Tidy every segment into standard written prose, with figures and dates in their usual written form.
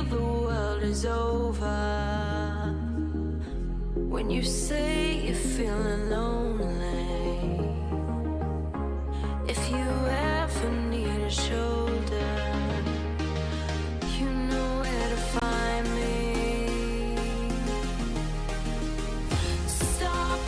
the world is over, when you say you're feeling lonely, if you ever need a shoulder, you know where to find me. Stop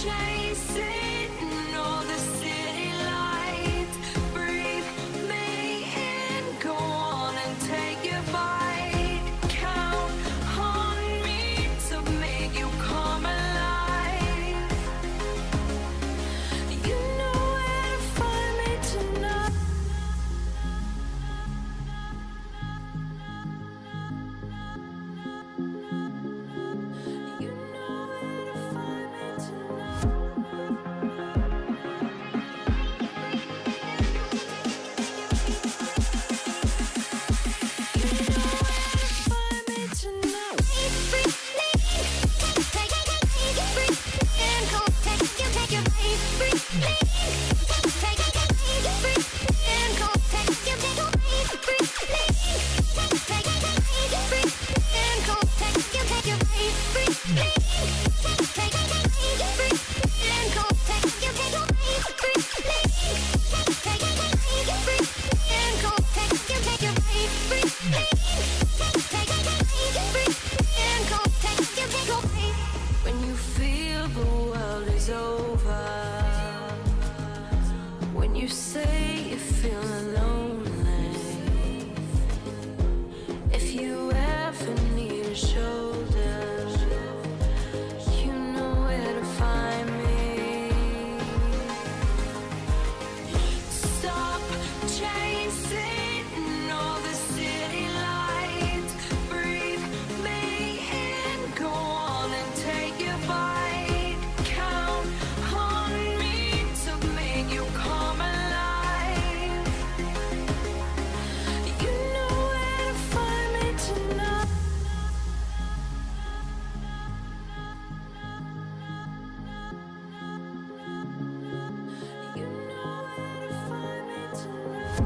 chasing all the city lights, breathe me in, go on and take your bite, count on me to make you come alive. You know where to find me tonight. You know where to find me tonight. When you feel the world is over, when you say you're feeling lonely, if you ever need a shoulder, you know where to find me. Stop chasing all the city lights, breathe me in, go on and take your bite, count on me to make you come alive. You know where to find me tonight. You know where to find me tonight.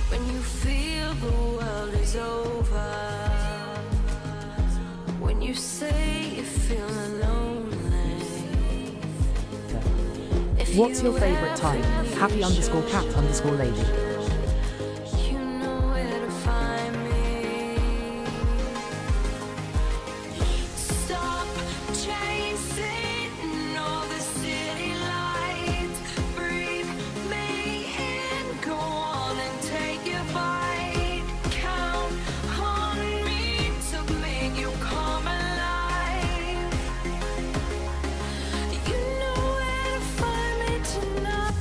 When you feel the world is over, when you say you're feeling lonely, if What's your you favorite time? ever Happy_cat_lady. you know where to find me. Stop chasing all the city lights, breathe me in, go on and take your bite, count on me to make you come alive. You know where to find me tonight.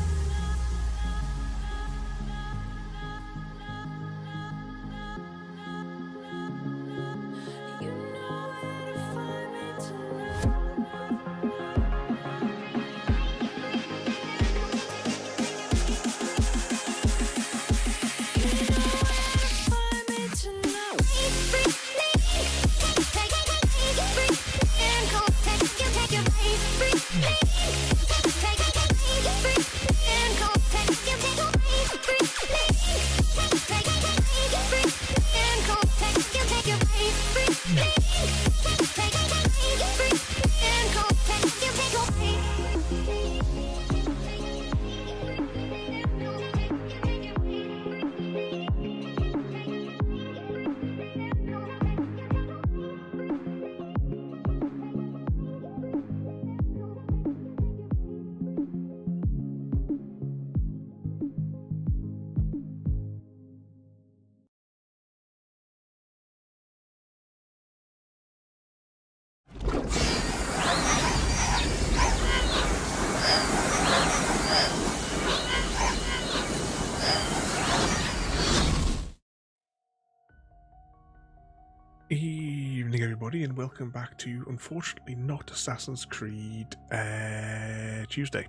Evening, everybody, and welcome back to, unfortunately, not Assassin's Creed Tuesday.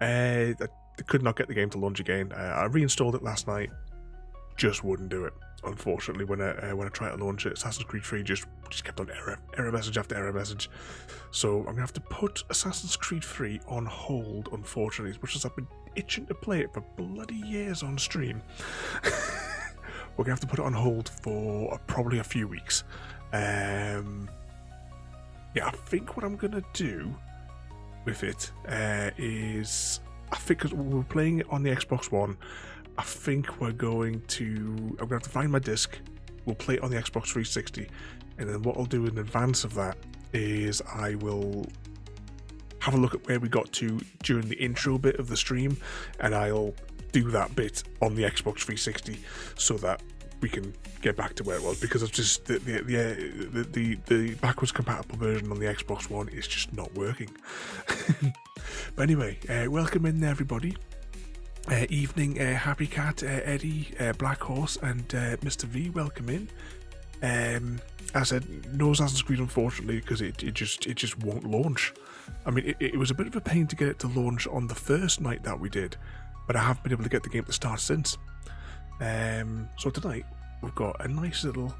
I could not get the game to launch again. I reinstalled it last night, just wouldn't do it. Unfortunately, when I tried to launch it, Assassin's Creed 3 just kept on error message after error message. So I'm gonna have to put Assassin's Creed 3 on hold. Unfortunately, as much as I've been itching to play it for bloody years on stream. We're going to have to put it on hold for probably a few weeks. Yeah, I think what I'm going to do with it is... I think because we're playing it on the Xbox One, I think we're going to... I'm going to have to find my disc. We'll play it on the Xbox 360. And then what I'll do in advance of that is I will have a look at where we got to during the intro bit of the stream. And I'll do that bit on the Xbox 360 so that we can get back to where it was, because it's just the backwards compatible version on the Xbox One is just not working. But anyway, welcome in everybody. Evening, Happy Cat, Eddie, Black Horse, and Mr. V. Welcome in. As I said, no Assassin's Creed, unfortunately, because it just won't launch. I mean, it was a bit of a pain to get it to launch on the first night that we did, but I have been able to get the game to start since. So tonight we've got a nice little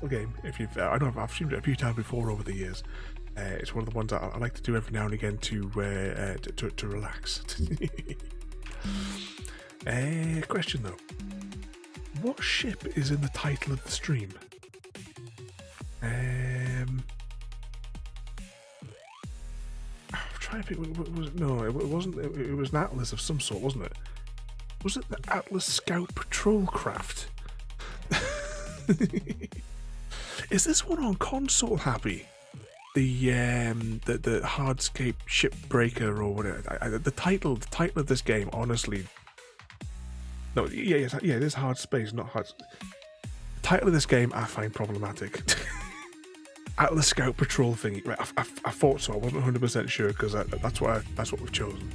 game. If you've, I know I've streamed it a few times before over the years. It's one of the ones that I like to do every now and again to relax. Question though: what ship is in the title of the stream? I think it wasn't. It was an Atlas of some sort, wasn't it? Was it the Atlas Scout Patrol Craft? Is this one on console, Happy? The Hardscape Shipbreaker or whatever. The title of this game, honestly. No, yeah, it is Hardspace, not Hard. The title of this game I find problematic. Atlas Scout Patrol thingy. Right, I thought so. I wasn't 100% sure because that's what we've chosen.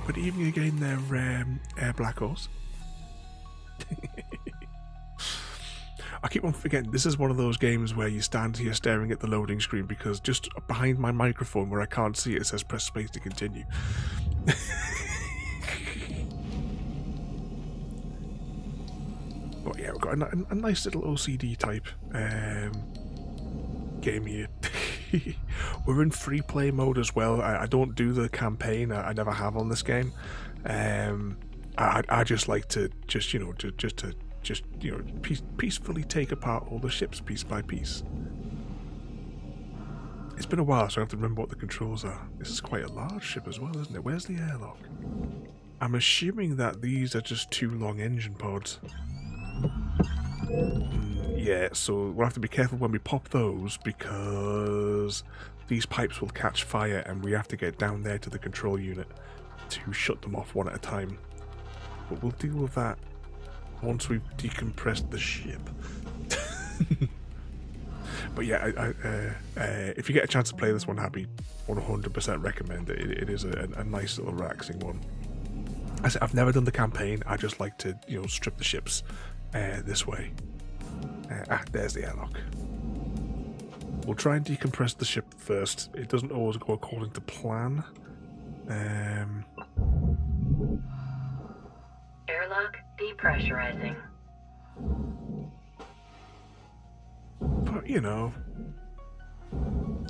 But evening again there, Black Horse. I keep on forgetting, this is one of those games where you stand here staring at the loading screen because just behind my microphone where I can't see it, it says press space to continue. But yeah, we've got a nice little OCD type game here. We're in free play mode as well. I don't do the campaign. I never have on this game. I just like to peacefully take apart all the ships piece by piece. It's been a while, so I have to remember what the controls are. This is quite a large ship as well, isn't it? Where's the airlock? I'm assuming that these are just 2 long engine pods. Yeah, so we'll have to be careful when we pop those because these pipes will catch fire and we have to get down there to the control unit to shut them off one at a time. But we'll deal with that once we've decompressed the ship. But yeah, if you get a chance to play this one, Happy, 100% recommend it. It is a nice little relaxing one. I've never done the campaign. I just like to, strip the ships this way. There's the airlock. We'll try and decompress the ship first. It doesn't always go according to plan. Airlock depressurizing. But,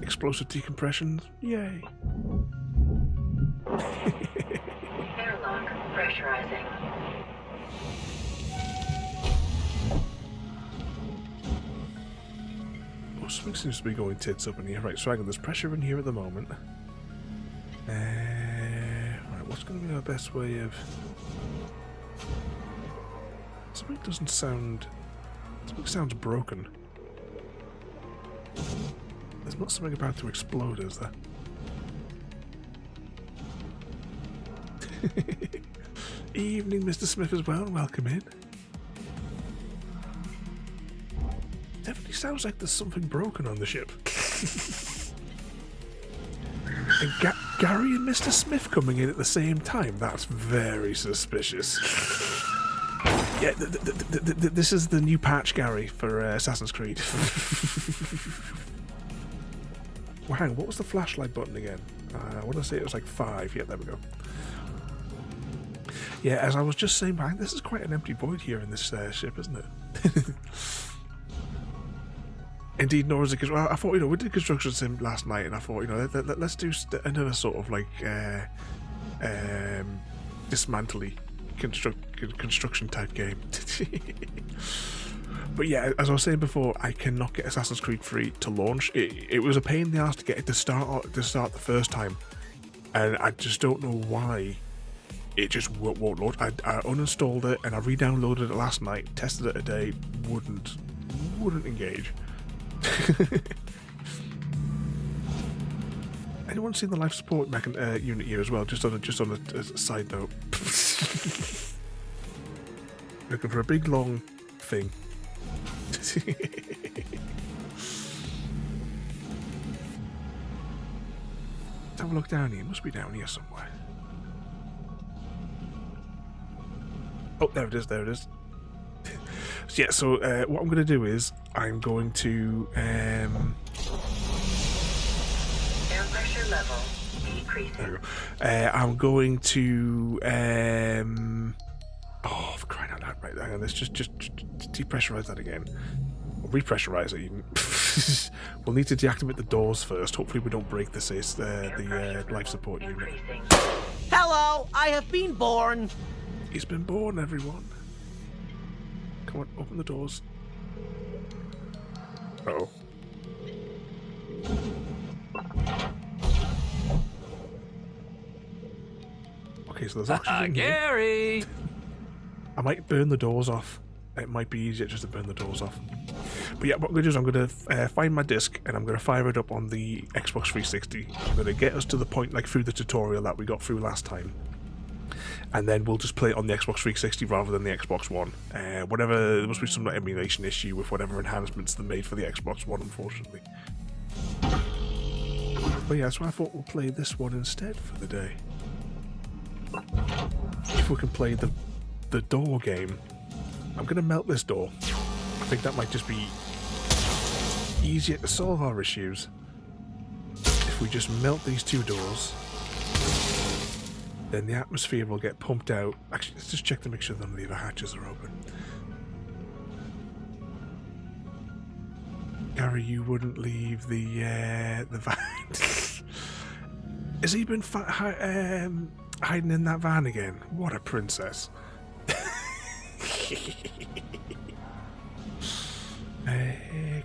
explosive decompression, yay. Airlock pressurizing. Oh, something seems to be going tits up in here. Right, so there's pressure in here at the moment. Right, what's going to be our best way of... Something doesn't sound... Something sounds broken. There's not something about to explode, is there? Evening, Mr. Smith, as well. Welcome in. Definitely sounds like there's something broken on the ship. And Gary and Mr. Smith coming in at the same time. That's very suspicious. Yeah, this is the new patch, Gary, for Assassin's Creed. Well, hang on, what was the flashlight button again? I want to say it was like 5. Yeah, there we go. Yeah, as I was just saying, man, this is quite an empty void here in this ship, isn't it? Indeed, nor is it, because I thought, we did construction sim last night, and I thought, let's do another sort of like dismantling construction type game. But yeah, as I was saying before, I cannot get Assassin's Creed 3 to launch. It was a pain in the ass to get it to start the first time, and I just don't know why it just won't launch. I uninstalled it and I re-downloaded it last night, tested it today, wouldn't engage. Anyone seen the life support unit here as well? Just on a side note. Looking for a big long thing. Let's have a look down here. It must be down here somewhere. Oh, there it is. There it is. So, yeah. So what I'm going to do is I'm going to Air pressure level decreasing. there we go. I'm going to oh, for crying out loud! Right, hang on. Let's just depressurize that again. Or repressurize it even. We'll need to deactivate the doors first. Hopefully, we don't break the life support unit. Increasing. Hello, I have been born. He's been born, everyone. Come on, open the doors. Uh-oh. Okay, so there's oxygen here. Gary. I might burn the doors off. It might be easier just to burn the doors off. But yeah, what I'm going to do is I'm going to find my disc and I'm going to fire it up on the Xbox 360. I'm going to get us to the point, like through the tutorial that we got through last time. And then we'll just play it on the Xbox 360 rather than the Xbox One. Whatever, there must be some emulation issue with whatever enhancements they made for the Xbox One, unfortunately. But yeah, so I thought we'll play this one instead for the day. If we can play the door game. I'm going to melt this door. I think that might just be easier to solve our issues. If we just melt these two doors, then the atmosphere will get pumped out. Actually, let's just check to make sure none of the other hatches are open. Gary, you wouldn't leave the van. Has he been hiding in that van again? What a princess.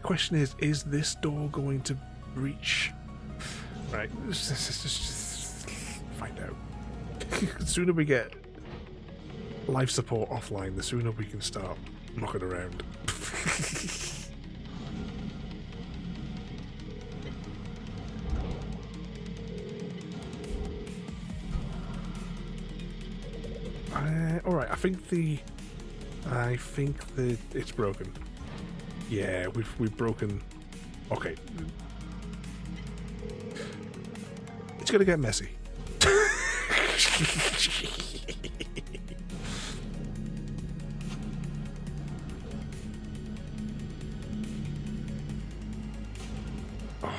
Question is this door going to reach? Right, let's just find out. The sooner we get life support offline, the sooner we can start knocking around. Alright, I think that it's broken. Yeah, we've broken. Okay. It's gonna get messy. Oh,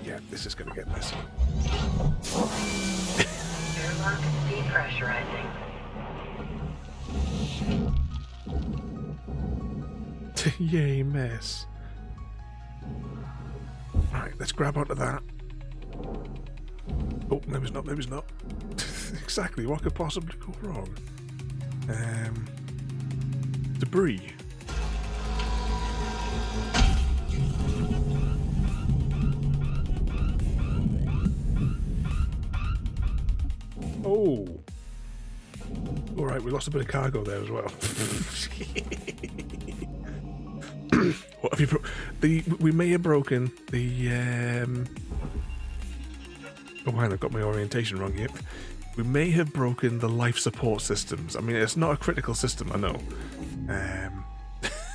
yeah, this is gonna get messy. Airlock depressurizing. Yay, mess. Right, let's grab onto that. Oh, maybe it's not, maybe it's not. Exactly, what could possibly go wrong? Debris. Oh. Alright, we lost a bit of cargo there as well. What have you we may have broken the oh, hang on, I've got my orientation wrong here. We may have broken the life support systems. I mean, it's not a critical system, I know.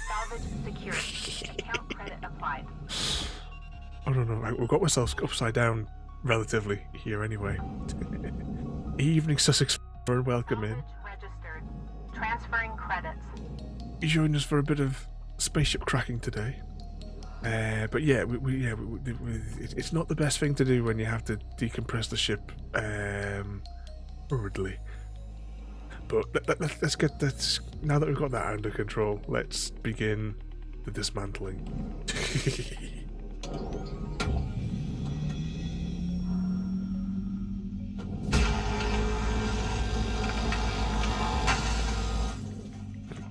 Salvage secured. Account credit applied. Oh no, right, we've got ourselves upside down relatively here anyway. Evening Sussex, welcome in. Salvage registered. Transferring credits. You joined us for a bit of spaceship cracking today. But yeah, it's not the best thing to do when you have to decompress the ship hurriedly. But let's get that. Now that we've got that under control, let's begin the dismantling.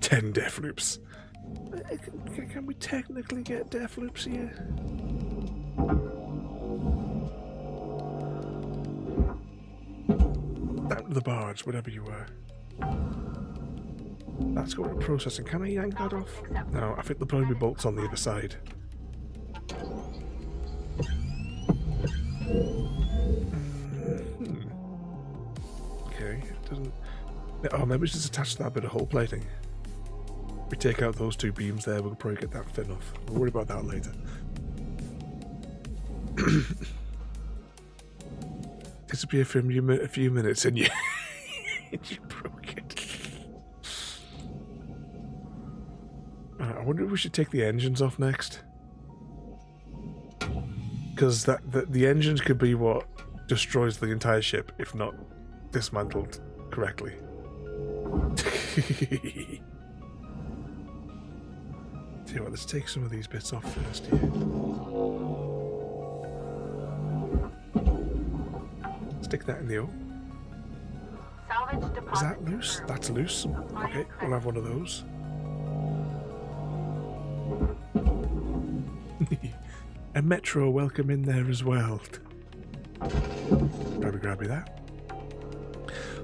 Ten Deathloops. Can we technically get Deathloops here? Down to the barge, whatever you were. That's going to processing. Can I yank that off? No, I think there'll probably be bolts on the other side. Okay, it doesn't... Oh, maybe it's just attached to that bit of hull plating. If we take out those two beams there, we'll probably get that fin off. We'll worry about that later. Disappear for a few minutes and you... you broke it. I wonder if we should take the engines off next. Because the engines could be what destroys the entire ship if not dismantled correctly. Tell you what, let's take some of these bits off first here. Stick that in the O. Salvage deposit. Is that loose? That's loose. Okay, we'll have one of those. A metro welcome in there as well. Grabby that.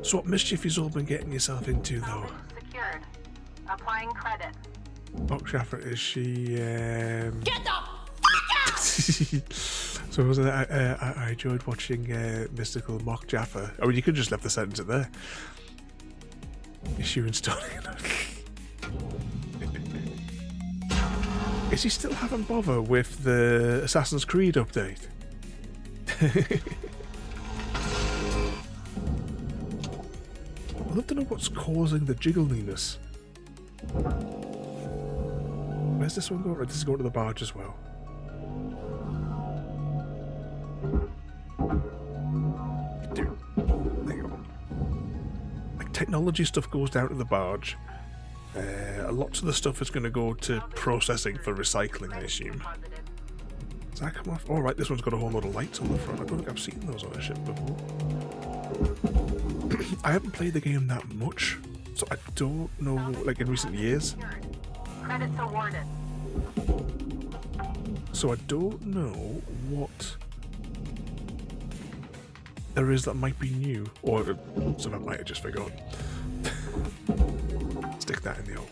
So what mischief has all been getting yourself into though? Secured. Applying credit. Orchestra, is she Get the fuck out! So was it, I enjoyed watching Mystical Mock Jaffa. I mean, you could just left the sentence at there. Is she installing it? Is he still having bother with the Assassin's Creed update? I'd love to know what's causing the jiggliness. Where's this one going? Right, this is going to the barge as well. Dude, there you go. Like, technology stuff goes down to the barge. Lots of the stuff is going to go to processing for recycling, I assume. Does that come off? Oh, right, this one's got a whole lot of lights on the front. I don't think I've seen those on a ship before. I haven't played the game that much, so I don't know, like in recent years. Credits awarded. So I don't know what there is that might be new, or some I might have just forgotten. Stick that in the hole.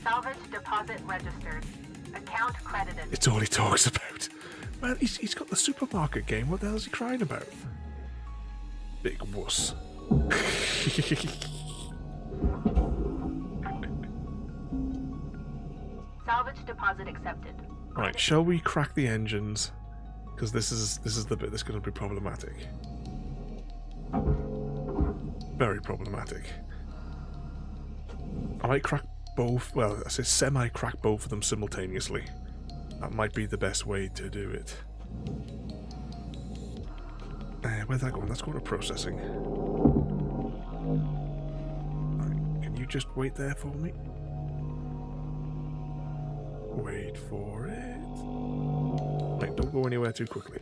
Salvage deposit registered. Account credited. It's all he talks about. Man, he's got the supermarket game. What the hell is he crying about? Big wuss. Salvage deposit accepted. Right, shall we crack the engines? Because this is the bit that's going to be problematic. Very problematic. I might crack both. Well, I say semi-crack both of them simultaneously. That might be the best way to do it. Where's that going? That's going to processing. Right, can you just wait there for me? Wait for it. Right, don't go anywhere too quickly.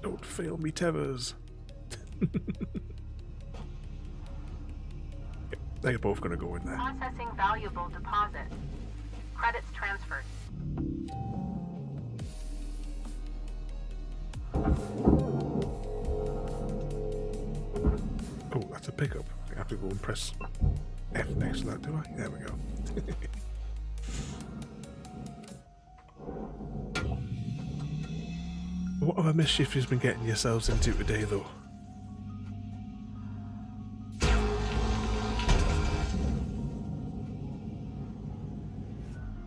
Don't fail me, Tevers. Yep, they're both going to go in there. Processing valuable deposit. Credits transferred. Oh, that's a pickup. I have to go and press F next to that, do I? There we go. What other mischief has been getting yourselves into today, though?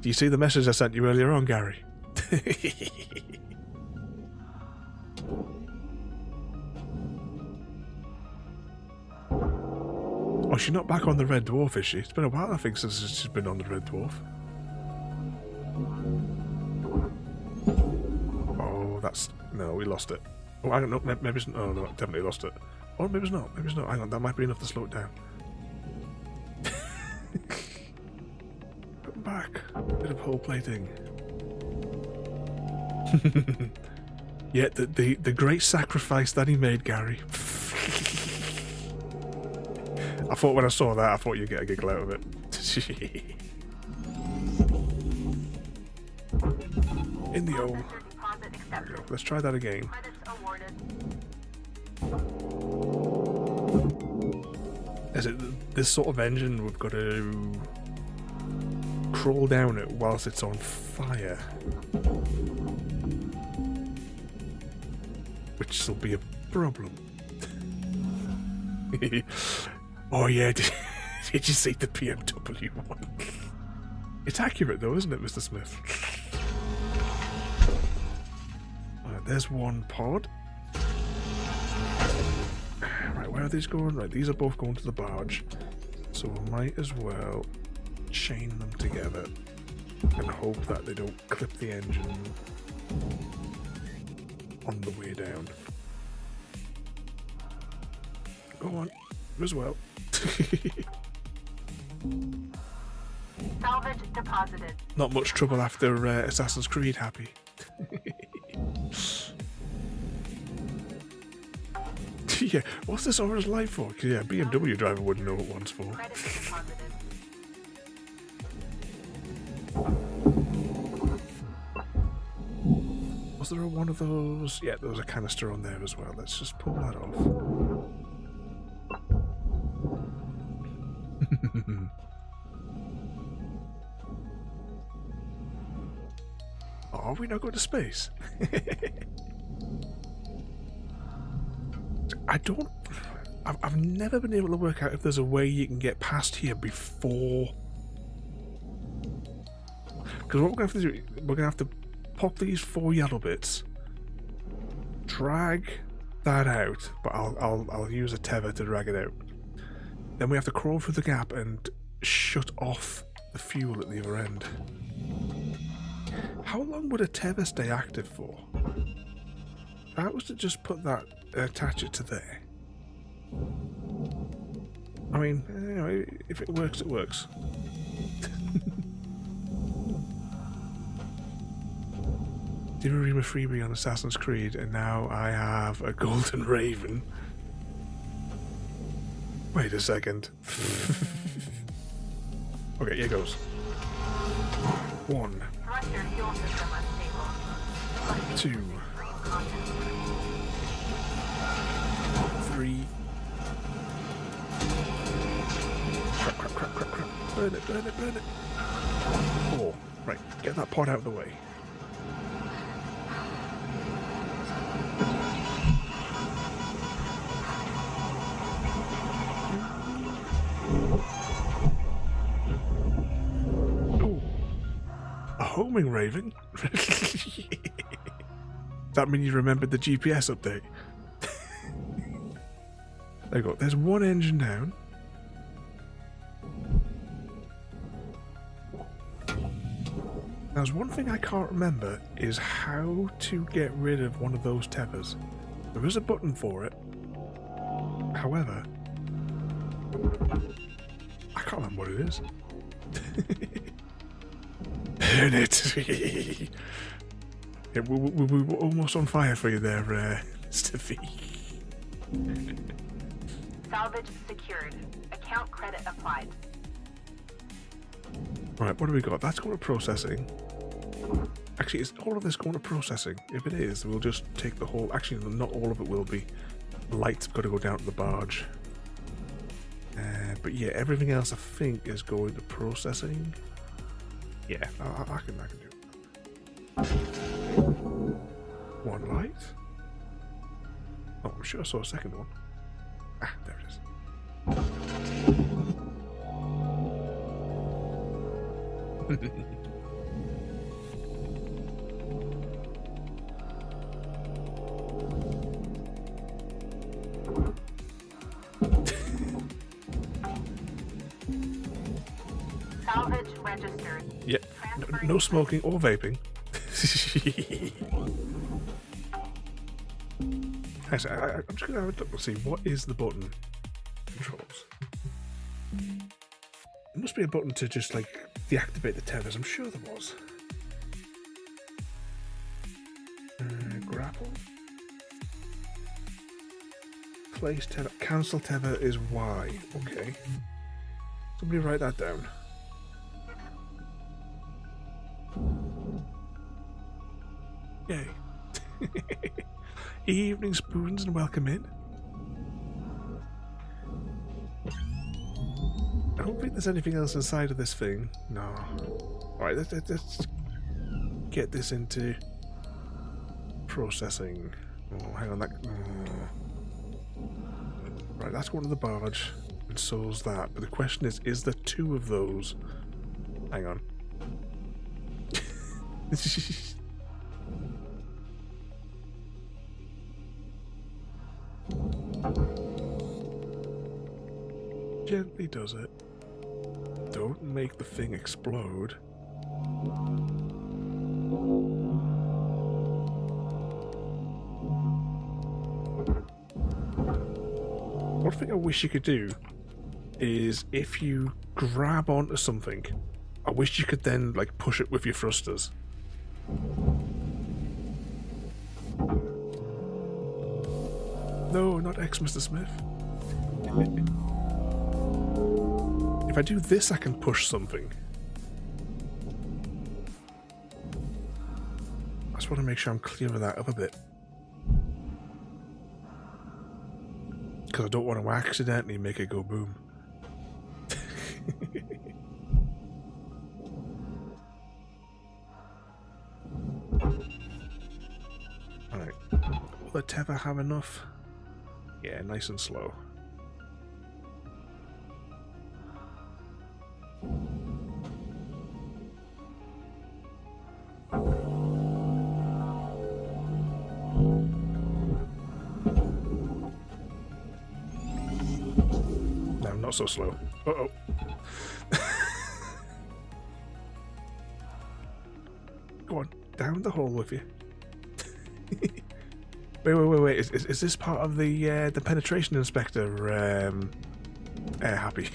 Do you see the message I sent you earlier on, Gary? Oh, she's not back on the Red Dwarf, is she? It's been a while, I think, since she's been on the Red Dwarf. Oh, that's... No, we lost it. Oh, I don't know. Maybe it's... Oh, no, definitely lost it. Or maybe it's not. Maybe it's not. Hang on, that might be enough to slow it down. Come back. Bit of whole plating. Yeah, the great sacrifice that he made, Gary. I thought when I saw that, I thought you'd get a giggle out of it. In the old... Deposit accepted. Let's try that again. Credits awarded. Is it this sort of engine we've got to crawl down it whilst it's on fire? Which will be a problem. Oh yeah, did you see the BMW one? It's accurate though, isn't it, Mr. Smith? Right, there's one pod. Right, where are these going? Right, these are both going to the barge. So we might as well chain them together and hope that they don't clip the engine on the way down. Go on, as well. Salvage deposited. Not much trouble after Assassin's Creed, happy. Yeah, what's this orange light for? 'Cause, yeah, BMW driver wouldn't know what one's for. Credits deposited. Was there one of those? Yeah, there was a canister on there as well. Let's just pull that off. Oh, are we not going to space? I've never been able to work out if there's a way you can get past here before. Because what we're going to have to do, we're going to have to pop these 4 yellow bits, drag that out, but I'll use a tether to drag it out. Then we have to crawl through the gap and shut off the fuel at the other end. How long would a tether stay active for? If I was to just put that, attach it to there. I mean, you know, if it works, it works. Did a ream a freebie on Assassin's Creed, and now I have a golden raven. Wait a second. Okay, here goes. 1, Thruster fuel system unstable. Must be 2, extreme content. 3. Crap, crap, crap, crap, crap. Burn it, burn it, burn it. 4. Right, get that pod out of the way. Ooh. A homing raven? Does that mean you remembered the GPS update? There you go. There's one engine down. Now, there's one thing I can't remember is how to get rid of one of those tethers. There is a button for it. However, I can't remember what it is. Burn it! Yeah, we were almost on fire for you there, Mr. V. Salvage secured. Account credit applied. Right, what do we got? That's going to processing. Actually, is all of this going to processing? If it is, we'll just take the whole... Actually, not all of it will be. The light's got to go down to the barge. But yeah, everything else I think is going to processing. Yeah, I can do it. One light. Oh, I'm sure I saw a second one. Ah, there it is. Salvage registered. Yeah, no smoking or vaping. Actually, I'm just gonna have a look and see what is the button controls. There must be a button to just like deactivate the tethers. I'm sure there was. Grapple. Place tether. Cancel tether is Y. Okay. Somebody write that down. Yay. Evening spoons and welcome in. I don't think there's anything else inside of this thing. No. Alright, let's get this into processing. Oh, hang on. Right, that's one of the barge, and so's that. But the question is there two of those? Hang on. Gently does it. Don't make the thing explode. One thing I wish you could do is if you grab onto something, I wish you could then like push it with your thrusters. No, not X, Mr. Smith. If I do this, I can push something. I just want to make sure I'm clear of that other bit. Because I don't want to accidentally make it go boom. Alright. Will the tether have enough? Yeah, nice and slow. No, not so slow. Uh-oh. Go on, down the hole with you. Wait. Is this part of the penetration inspector happy?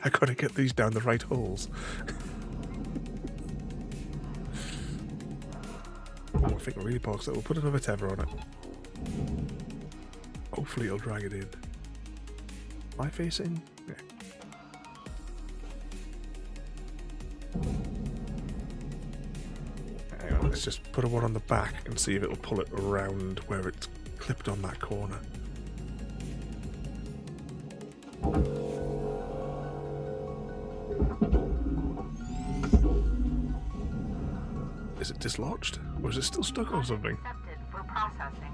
I gotta get these down the right holes. I think we're really boxed. We'll put another tether on it. Hopefully it'll drag it in. Am I facing? Yeah. Hang on, let's just put one on the back and see if it'll pull it around where it's clipped on that corner. Is it dislodged? Or is it still stuck on something? Accepted for processing.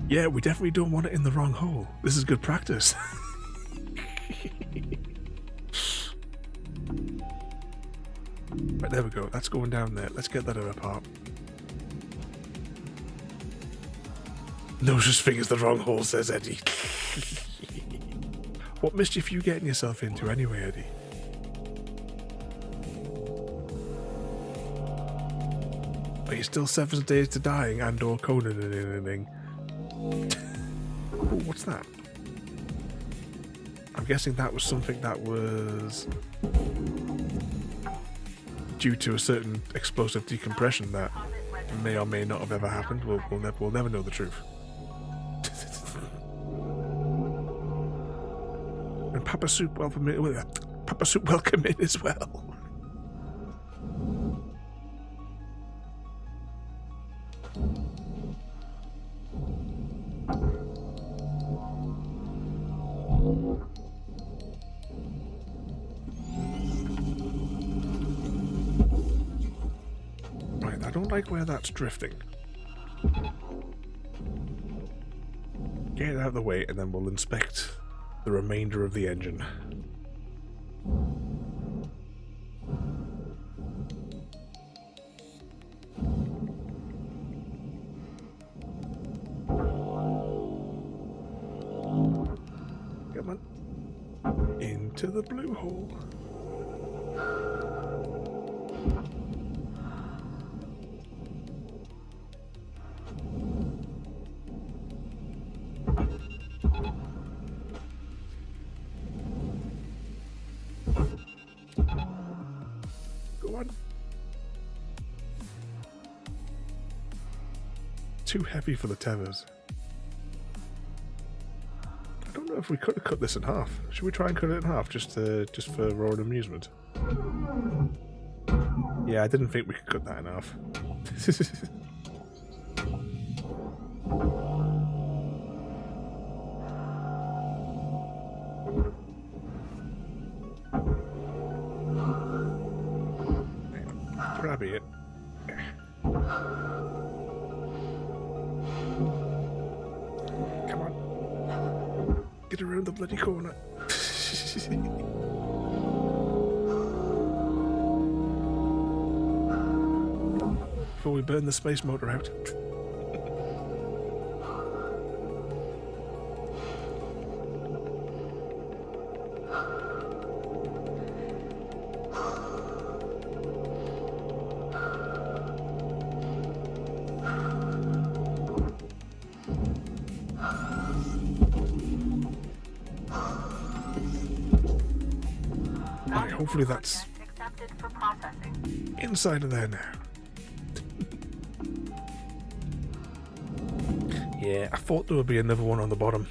Yeah, we definitely don't want it in the wrong hole. This is good practice. Right, there we go. That's going down there. Let's get that other part. No such thing as the wrong hole, says Eddie. What mischief you getting yourself into anyway, Eddie? Are you still 7 days to dying and or Conan and anything? Ooh, what's that? I'm guessing that was something that was due to a certain explosive decompression that may or may not have ever happened. We'll never know the truth. And Papa Soup welcome in as well. Right, I don't like where that's drifting. Get it out of the way and then we'll inspect the remainder of the engine. Come on. Into the blue hole. Go on. Too heavy for the tethers. I don't know if we could have cut this in half. Should we try and cut it in half just for raw amusement? Yeah, I didn't think we could cut that in half. Grab it. Come on. Get around the bloody corner. Before we burn the space motor out. Hopefully that's Accepted for processing. inside of there now. Yeah, I thought there would be another one on the bottom.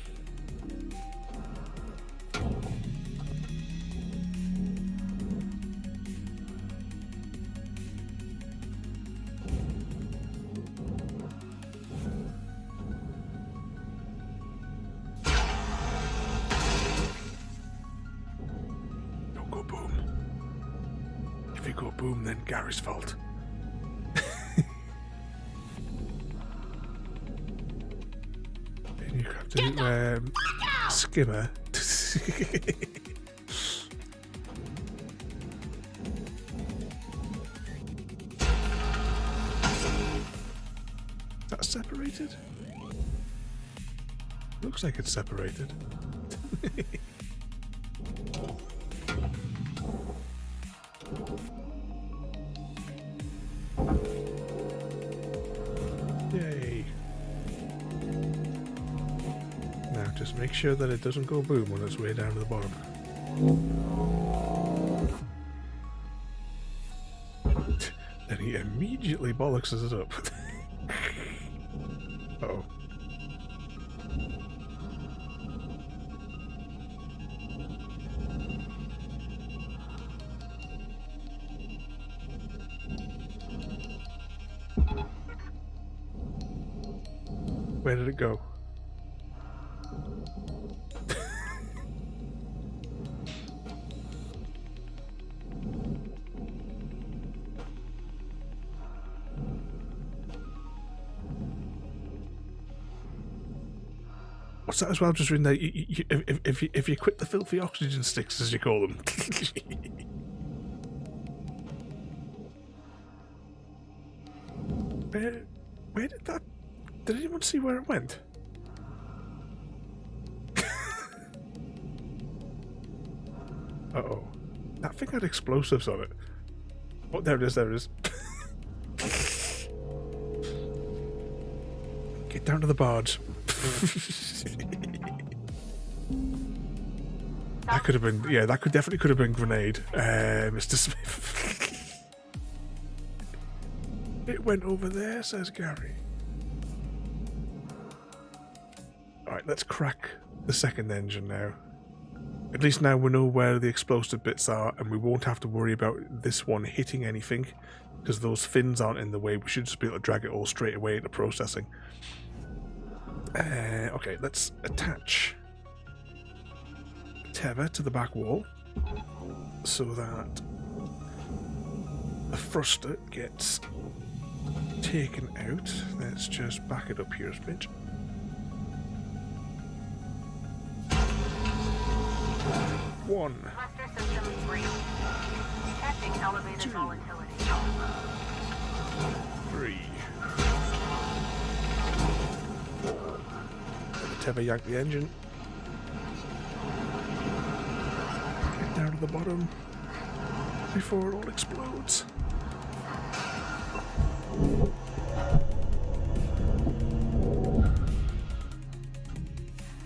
Don't go boom. If you go boom, then Gary's fault. You have to skimmer. That's separated? Looks like it's separated. Yay. Now just make sure that it doesn't go boom on its way down to the bottom. Then he immediately bollockses it up. Uh-oh. Where did it go? What's that as well? Just reading there. If you quit the filthy oxygen sticks, as you call them. Where did that? Did anyone see where it went? Uh-oh. That thing had explosives on it. Oh, there it is, there it is. Get down to the barge. That could have been, yeah, that definitely could have been grenade, Mr. Smith. It went over there, says Gary. Alright, let's crack the second engine now. At least now we know where the explosive bits are, and we won't have to worry about this one hitting anything, because those fins aren't in the way. We should just be able to drag it all straight away into processing. Okay, let's attach tether to the back wall so that the thruster gets taken out. Let's just back it up here a smidge. One. Thruster system free. Detecting elevated volatility. 3. Tether yank the engine. to the bottom before it all explodes.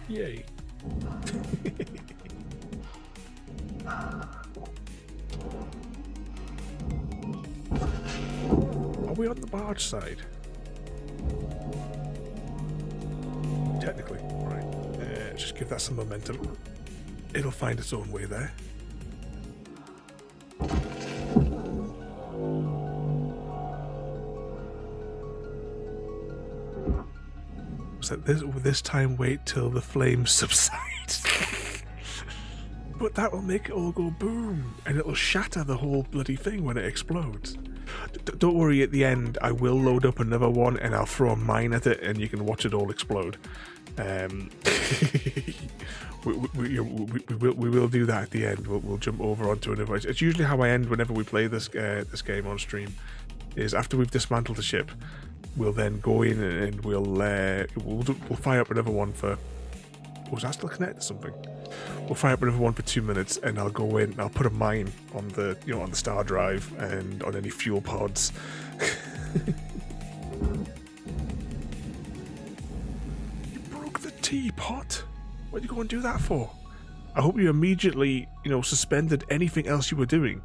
Yay. Are we on the barge side? Technically, right. Just give that some momentum. It'll find its own way there. So this time wait till the flames subside. But that will make it all go boom, and it'll shatter the whole bloody thing when it explodes. Don't worry, at the end I will load up another one and I'll throw a mine at it and you can watch it all explode. We will do that at the end. We'll jump over onto another. It's usually how I end whenever we play this game on stream. Is after we've dismantled the ship, we'll then go in and we'll fire up another one for. Was that still connected to something? We'll fire up another one for 2 minutes, and I'll go in and I'll put a mine on the on the star drive and on any fuel pods. You broke the teapot. What did you go and do that for? I hope you immediately suspended anything else you were doing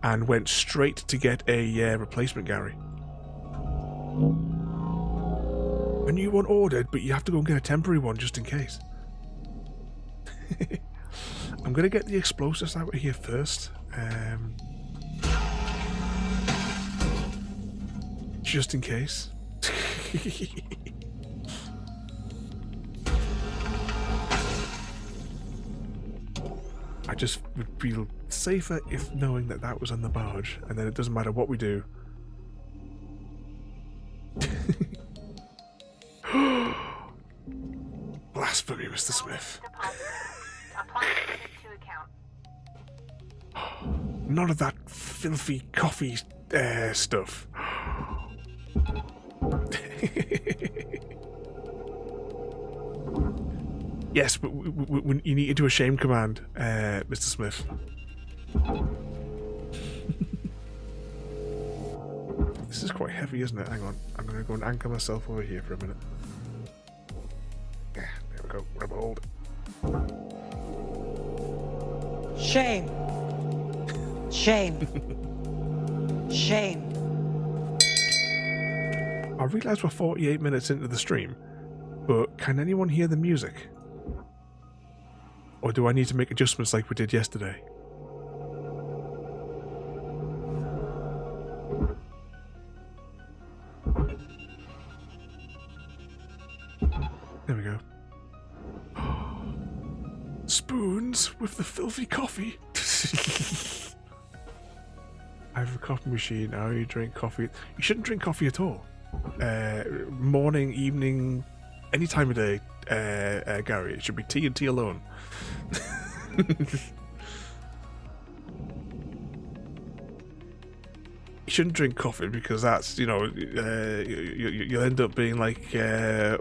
and went straight to get a replacement, Gary. A new one ordered, but you have to go and get a temporary one just in case. I'm gonna get the explosives out of here first, just in case. I just would feel safer if knowing that was on the barge, and then it doesn't matter what we do. Blasphemy, Mr. Smith. None of that filthy coffee stuff. Yes, but you need to do a shame command, Mr. Smith. This is quite heavy, isn't it? Hang on. I'm going to go and anchor myself over here for a minute. Yeah, there we go. Grab a hold. Shame. Shame. Shame. I realise we're 48 minutes into the stream, but can anyone hear the music? Or do I need to make adjustments like we did yesterday? There we go. Spoons with the filthy coffee. I have a coffee machine. How you drink coffee? You shouldn't drink coffee at all. Morning, evening, any time of day, Gary. It should be tea and tea alone. You shouldn't drink coffee because that's, you'll end up being like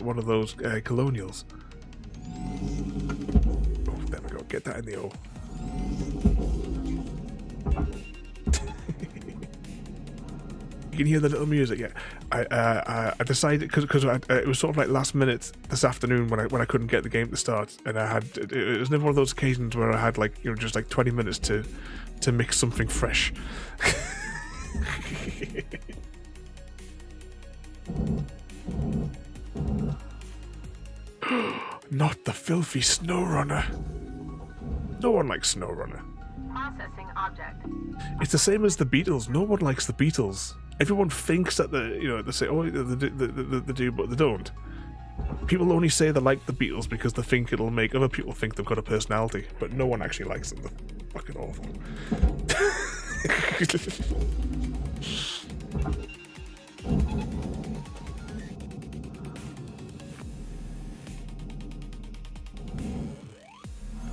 one of those colonials. Oh, there we go. Get that in the O. You can hear the little music. Yeah, I decided because it was sort of like last minute this afternoon when I couldn't get the game to start, and it was never one of those occasions where I had just 20 minutes to mix something fresh. Not the filthy SnowRunner. No one likes SnowRunner. Processing object. It's the same as the Beatles. No one likes the Beatles. Everyone thinks that they say, oh, they do, but they don't. People only say they like the Beatles because they think it'll make other people think they've got a personality, but no one actually likes them. They're fucking awful.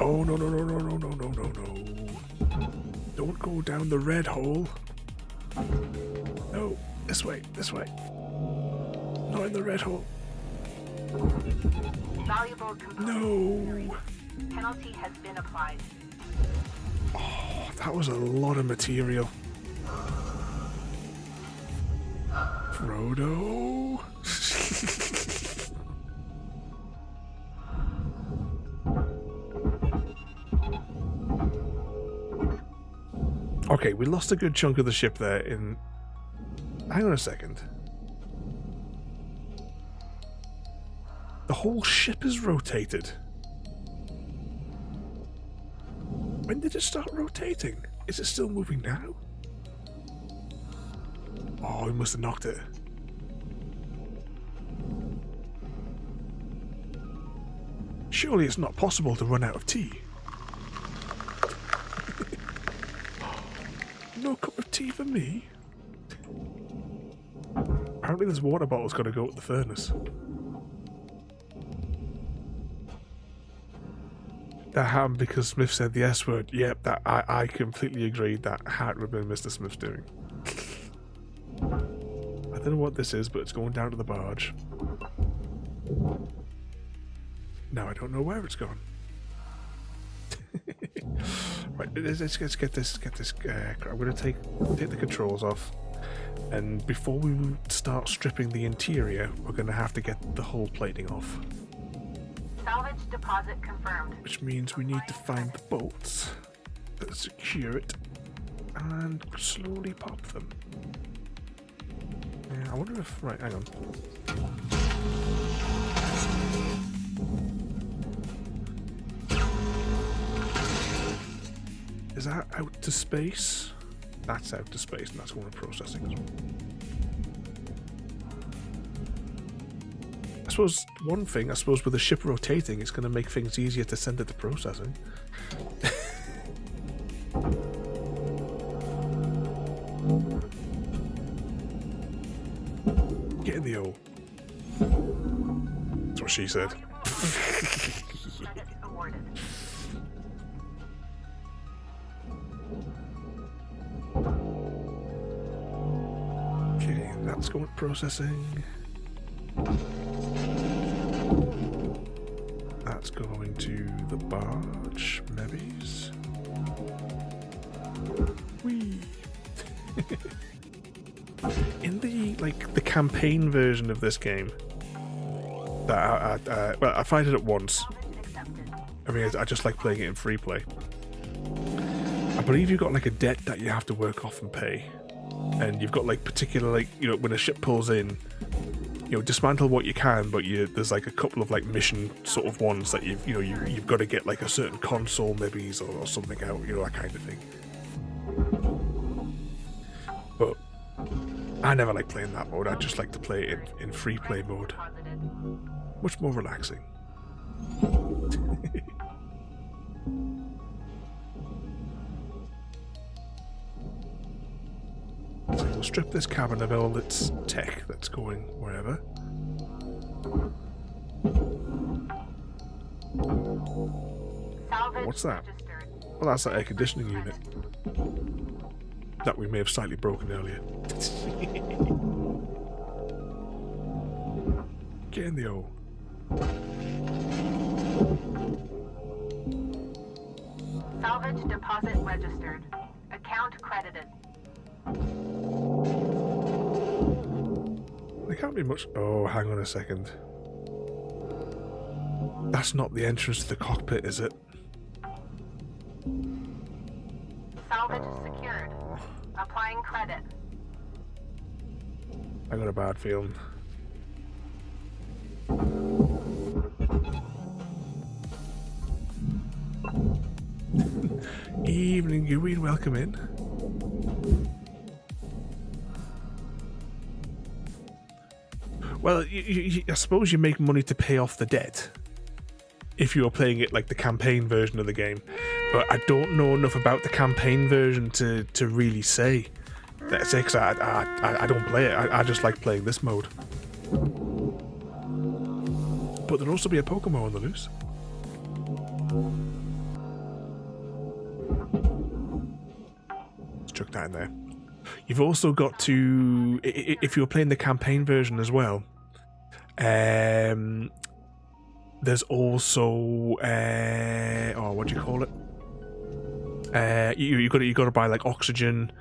Oh, no. Don't go down the red hole. No, this way. Not in the red hole. Valuable component. No. Penalty has been applied. Oh. That was a lot of material. Frodo. Okay, we lost a good chunk of the ship there in... Hang on a second. The whole ship is rotated. When did it start rotating? Is it still moving now? Oh, we must have knocked it. Surely it's not possible to run out of tea. No cup of tea for me? Apparently this water bottle's got to go at the furnace. That happened because Smith said the S word. Yep, that I completely agreed. That had to have been Mr. Smith's doing. I don't know what this is, but it's going down to the barge. Now I don't know where it's gone. Right, let's get this. I'm going to take the controls off, and before we start stripping the interior, we're going to have to get the hull plating off. Salvage deposit confirmed. Which means we need to find the bolts that secure it and slowly pop them. Yeah, I wonder if... Right, hang on. Is that out to space? That's out to space, and that's going to processing as well. I suppose one thing, with the ship rotating, it's going to make things easier to send it to processing. Get in the hole. That's what she said. Credits awarded. Okay, that's going to processing. That's going to the barge, maybe. Whee! In the campaign version of this game, that I find it at once. I mean, I just like playing it in free play. I believe you've got like a debt that you have to work off and pay, and you've got like particular when a ship pulls in. Dismantle what you can, but there's like a couple of like mission sort of ones that you've got to get like a certain console maybe or something out, that kind of thing. But I never like playing that mode. I just like to play it in free play mode. Much more relaxing. So we'll strip this cabin of all its tech that's going wherever. Salvage What's that? registered. Well, that's that air conditioning unit that we may have slightly broken earlier. Get in the hole. Salvage deposit registered. Account credited. There can't be much. Oh, hang on a second. That's not the entrance to the cockpit, is it? Salvage secured. Applying credit. I got a bad feeling. Evening, Gooey, and welcome in. Well, I suppose you make money to pay off the debt if you're playing it like the campaign version of the game, but I don't know enough about the campaign version to really say. That's it, 'cause I don't play it. I just like playing this mode. But there'll also be a Pokemon on the loose. Let's chuck that in there. You've also got to, if you're playing the campaign version as well, there's also, what do you call it? You got to buy like oxygen,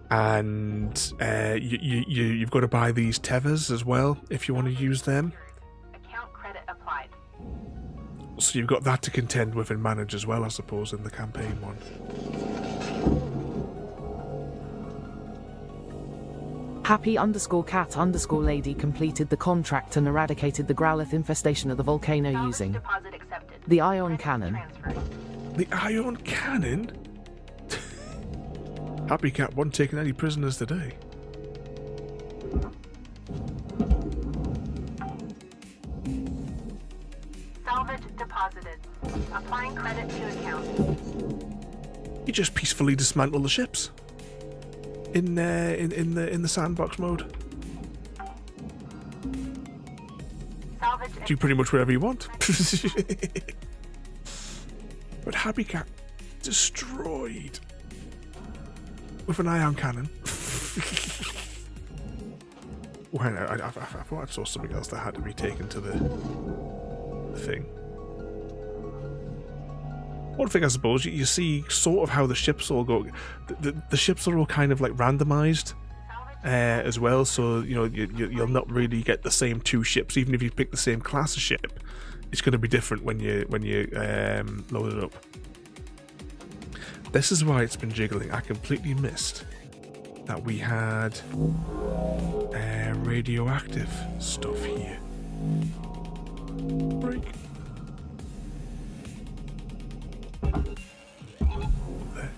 and you've got to buy these tethers as well if you want to use them. Account credit applied. So you've got that to contend with and manage as well, I suppose, in the campaign one. Happy_cat_lady completed the contract and eradicated the Growlith infestation of the volcano Salvage using deposit accepted. the ion Credit cannon. transferred. The ion cannon? Happy Cat wasn't taking any prisoners today. Salvage deposited. Applying credit to account. You just peacefully dismantle the ships in the sandbox mode. Salvage Do pretty much whatever you want. But Happy Cat destroyed with an ion cannon. Well, I thought I saw something else that had to be taken to the thing. One thing I suppose you see sort of how the ships all go. The ships are all kind of like randomized as well, so you know you'll not really get the same two ships, even if you pick the same class of ship. It's going to be different when you load it up. This is why it's been jiggling. I completely missed that we had radioactive stuff here. Break. There.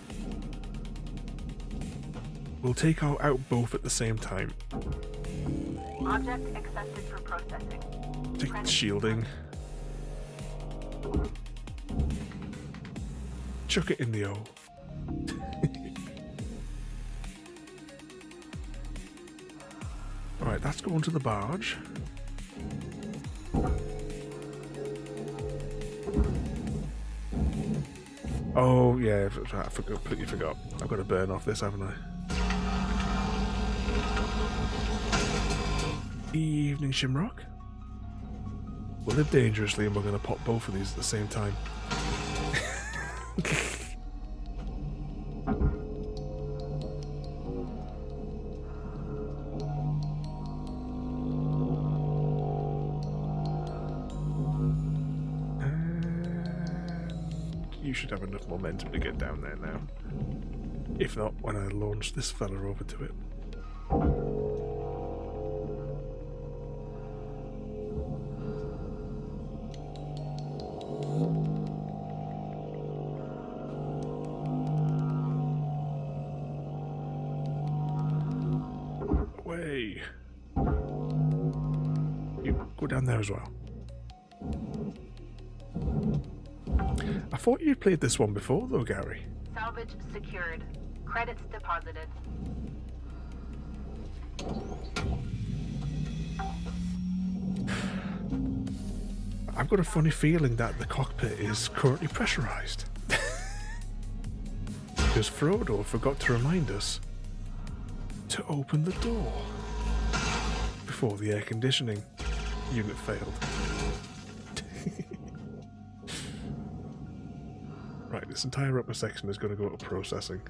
We'll take out both at the same time. Object accepted for processing. Take the shielding. Chuck it in the O. Alright, that's going to the barge. Oh, yeah, I completely forgot. I've got to burn off this, haven't I? Evening Shimrock. We'll live dangerously and we're going to pop both of these at the same time. You should have enough momentum to get down there now. If not, when I launch this fella over to it. Away. You go down there as well. I thought you played this one before though, Gary. Salvage secured. Credits deposited. I've got a funny feeling that the cockpit is currently pressurized. Because Frodo forgot to remind us to open the door before the air conditioning unit failed. Right, this entire upper section is going to go to processing.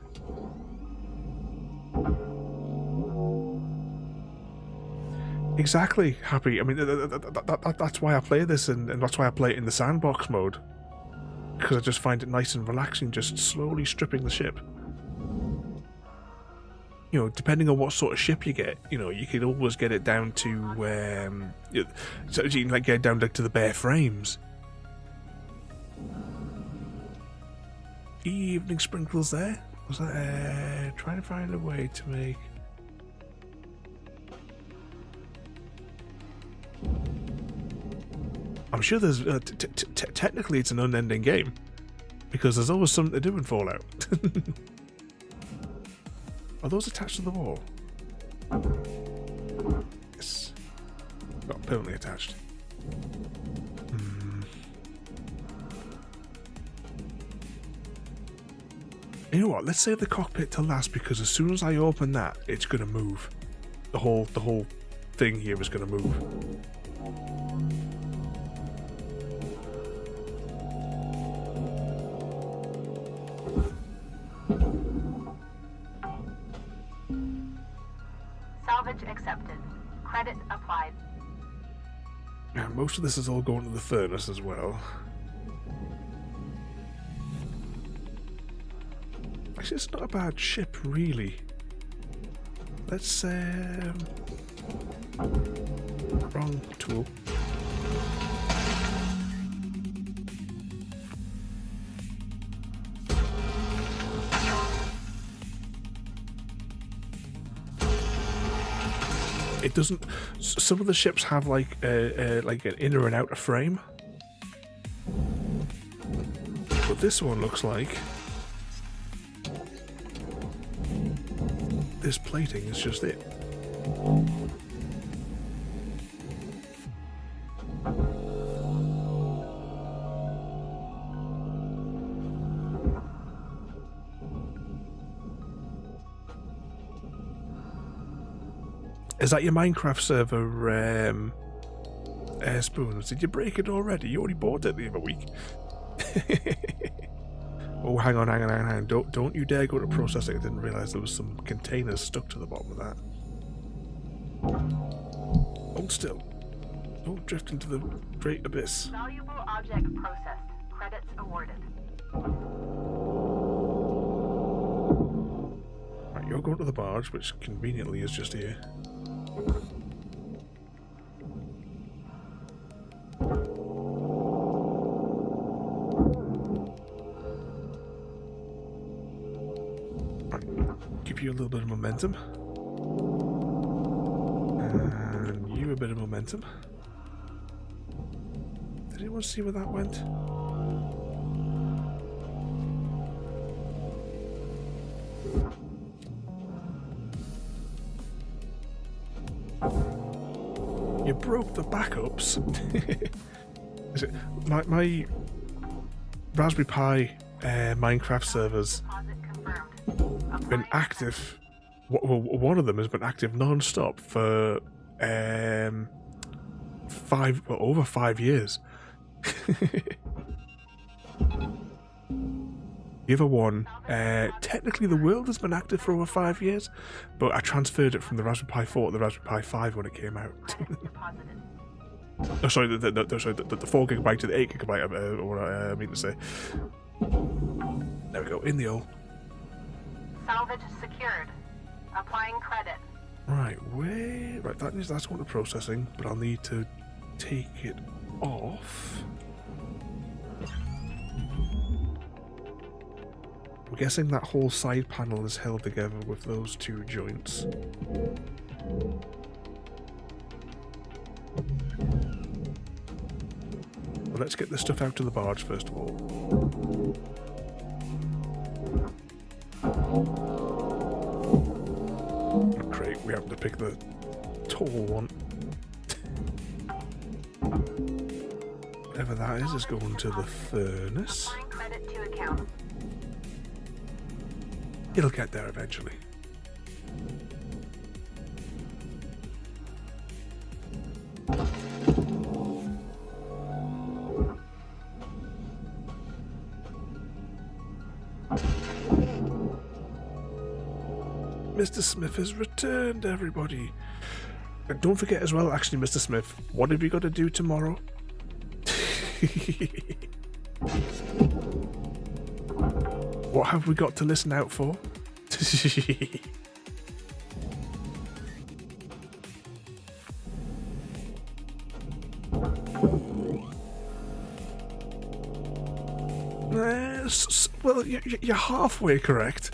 Exactly, Happy. I mean, that's why I play this, and that's why I play it in the sandbox mode. Because I just find it nice and relaxing, just slowly stripping the ship. You know, depending on what sort of ship you get, you know, you could always get it down to, so you can like get it down to the bare frames. Evening sprinkles there. Was that trying to find a way to make? I'm sure there's technically it's an unending game because there's always something to do in Fallout. Are those attached to the wall? Yes. Not permanently attached. You know what? Let's save the cockpit till last because as soon as I open that, it's gonna move. The whole thing here is gonna move. Salvage accepted. Credit applied. Now, most of this is all going to the furnace as well. Actually, it's not a bad ship, really. Let's, wrong tool. It doesn't. Some of the ships have like an inner and outer frame, but this one looks like this plating is just it. Is that your Minecraft server, Spoons? Did you break it already? You already bought it the other week. Oh, hang on. Don't you dare go to processing. I didn't realise there was some containers stuck to the bottom of that. Hold still. Don't drift into the great abyss. Valuable object processed. Credits awarded. Right, you're going to the barge, which conveniently is just here. Give you a little bit of momentum. And you a bit of momentum. Did anyone see where that went? You broke the backups. Is it my Raspberry Pi Minecraft servers been active? Well, one of them has been active non-stop for over 5 years. The other one, technically the world has been active for over 5 years, but I transferred it from the Raspberry Pi 4 to the Raspberry Pi 5 when it came out. Oh, sorry, the 4 gigabyte to the 8 gigabyte, what I mean to say. There we go, in the hole. Salvage secured. Applying credit. Right, right, that's going to processing, but I'll need to take it off. I'm guessing that whole side panel is held together with those two joints. Well, let's get this stuff out to the barge first of all. Oh, great, we happen to pick the tall one. Whatever that is going to the furnace. Applying credit to account. It'll get there eventually. Mr. Smith has returned, everybody. And don't forget as well, actually, Mr. Smith, what have you got to do tomorrow? What have we got to listen out for? Well, you're halfway correct.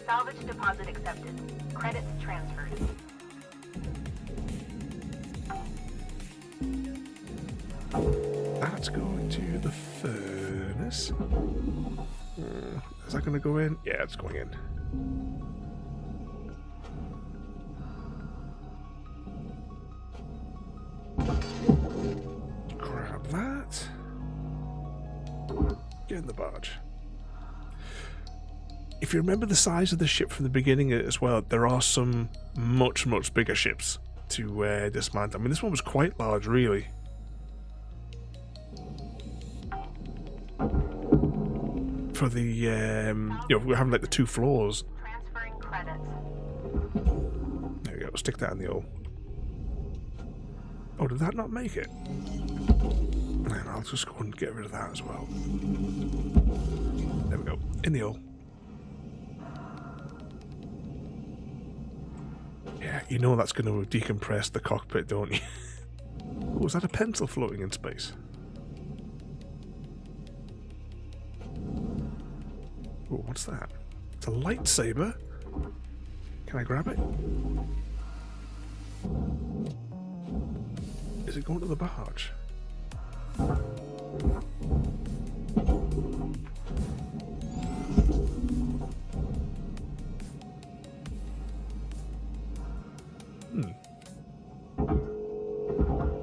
Salvage deposit accepted. Credits transferred. That's going to the furnace. Is that going to go in? Yeah, it's going in. Grab that. Get in the barge. If you remember the size of the ship from the beginning as well, there are some much bigger ships to dismantle. I mean, this one was quite large, really. for the we're having like the 2 floors. Transferring credits. There we go. Stick that in the hole. Oh, did that not make it? And I'll just go and get rid of that as well. There we go. In the hole. Yeah, you know that's going to decompress the cockpit, don't you? Oh, is that a pencil floating in space? Oh, what's that? It's a lightsaber. Can I grab it? Is it going to the barge?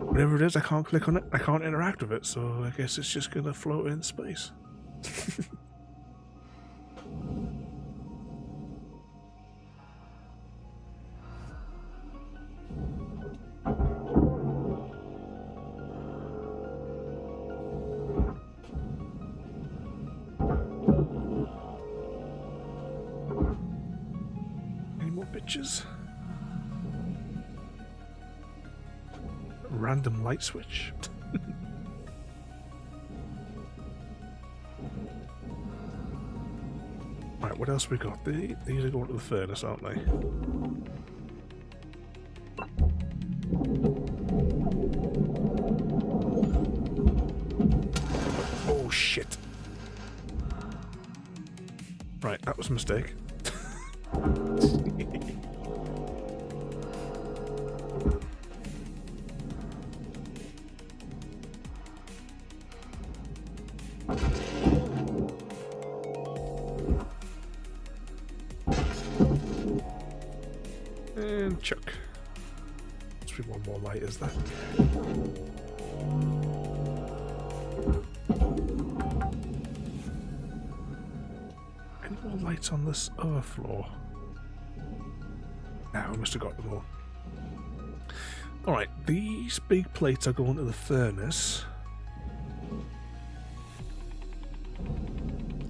Whatever it is, I can't click on it. I can't interact with it, so I guess it's just going to float in space. Any more bitches? Random light switch. Right, what else we got? These are going to the furnace, aren't they? Oh shit. Right, that was a mistake. And chuck. Must be one more light, is there? Any more lights on this other floor? Now we must have got them all. Alright, these big plates are going to the furnace.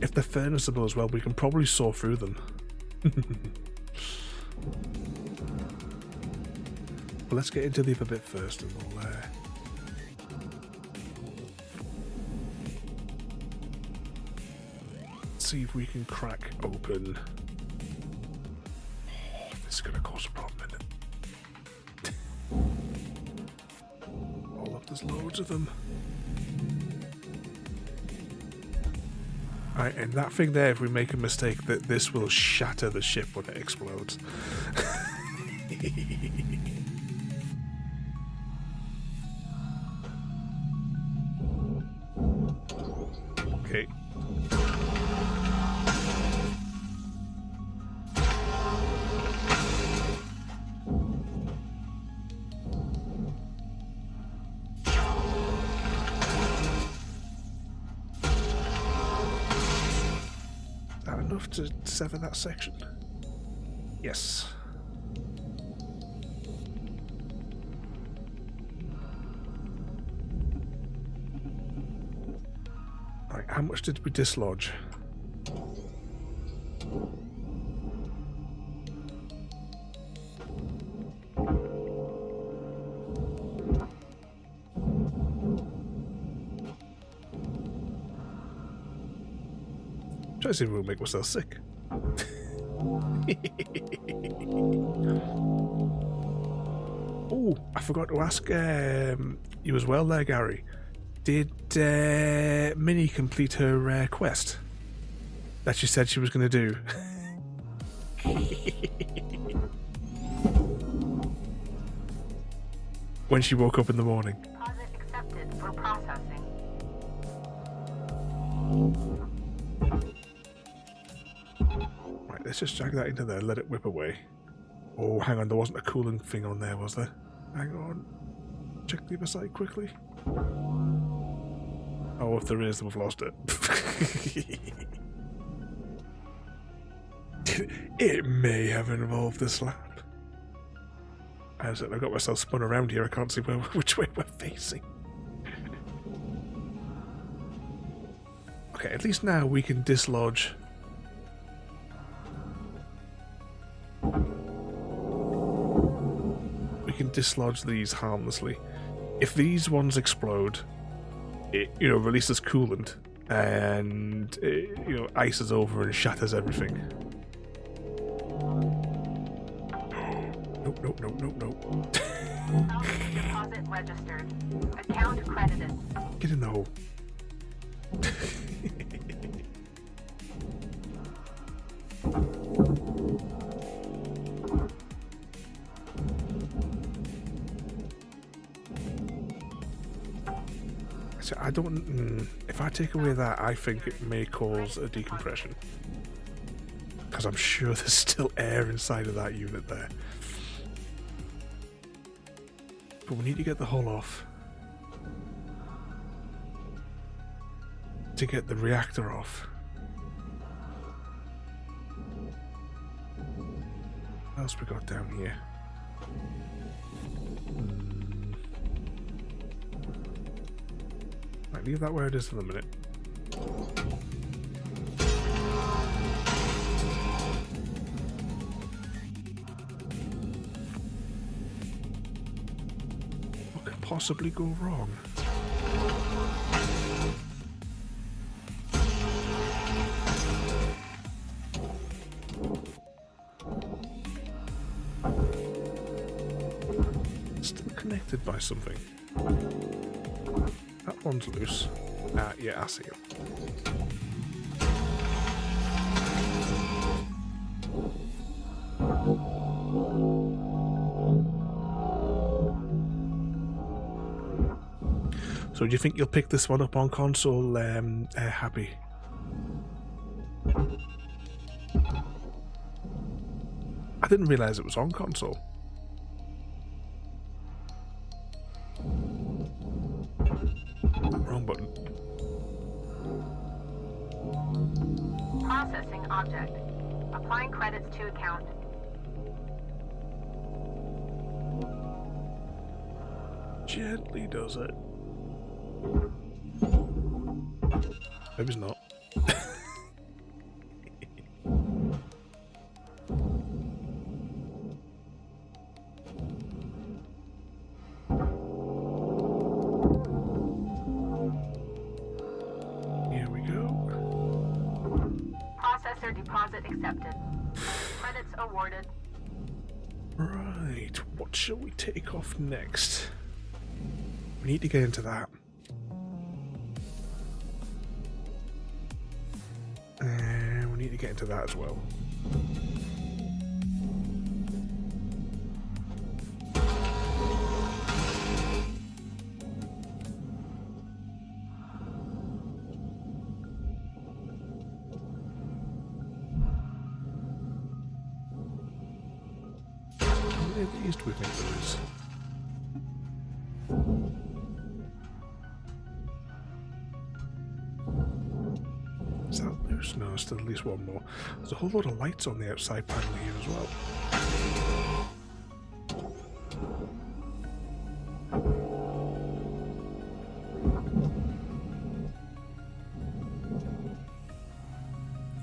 If they're furnaceable as well, we can probably saw through them. But let's get into the other bit first and we'll see if we can crack open. Oh, this is going to cause a problem, isn't it? Oh look, there's loads of them. Alright, and that thing there, if we make a mistake, that this will shatter the ship when it explodes. Okay. Is that enough to sever that section? Yes. How much did we dislodge? Try to see if we'll make myself sick. Oh, I forgot to ask you as well there, Gary. Did Minnie complete her quest that she said she was going to do? When she woke up in the morning. Deposit accepted for processing. Right, let's just drag that into there, let it whip away. Oh, hang on, there wasn't a cooling thing on there, was there? Hang on. Check the other side quickly. Oh, if there is, then we've lost it. It may have involved the slap. As I've got myself spun around here, I can't see which way we're facing. Okay, at least now we can dislodge. We can dislodge these harmlessly. If these ones explode, it, you know, releases coolant and it, you know, ices over and shatters everything. Nope, nope, nope, nope, nope. Salvage deposit registered. Account credited. Get in the hole. So I don't. If I take away that, I think it may cause a decompression. Because I'm sure there's still air inside of that unit there. But we need to get the hull off. To get the reactor off. What else we got down here? Right, leave that where it is for the minute. What could possibly go wrong? Still connected by something. That one's loose. Yeah, I see it. So do you think you'll pick this one up on console, Happy? I didn't realise it was on console. Wrong button. Processing object. Applying credits to account. Gently does it. Maybe it's not. Here we go. Processor deposit accepted. Credits awarded. Right, what shall we take off next? We need to get into that. And we need to get into that as well. How many of these do we think there is? Is that loose? No, still at least one more. There's a whole lot of lights on the outside panel here as well.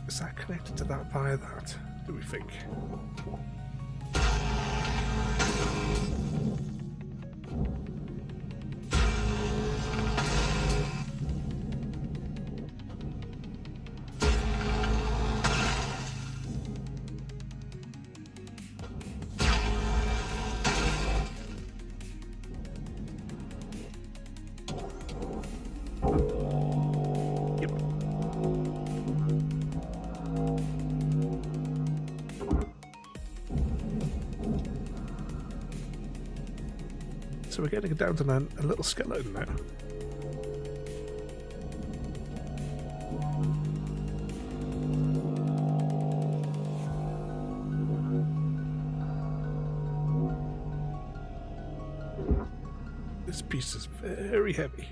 Is that connected to that via that, do we think? So we're getting down to a little skeleton now. This piece is very heavy.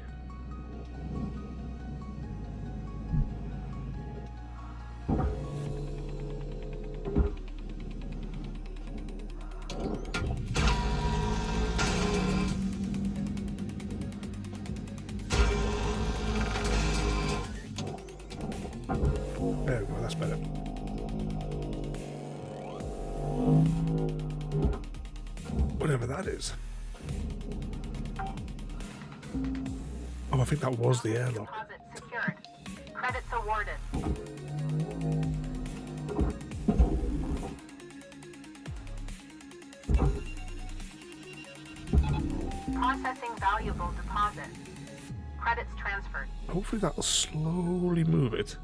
There we go, that's better. Whatever that is. Oh, I think that was the airlock. Deposit secured. Credits awarded. Processing valuable deposit. Credits transferred. Hopefully that'll slowly move it.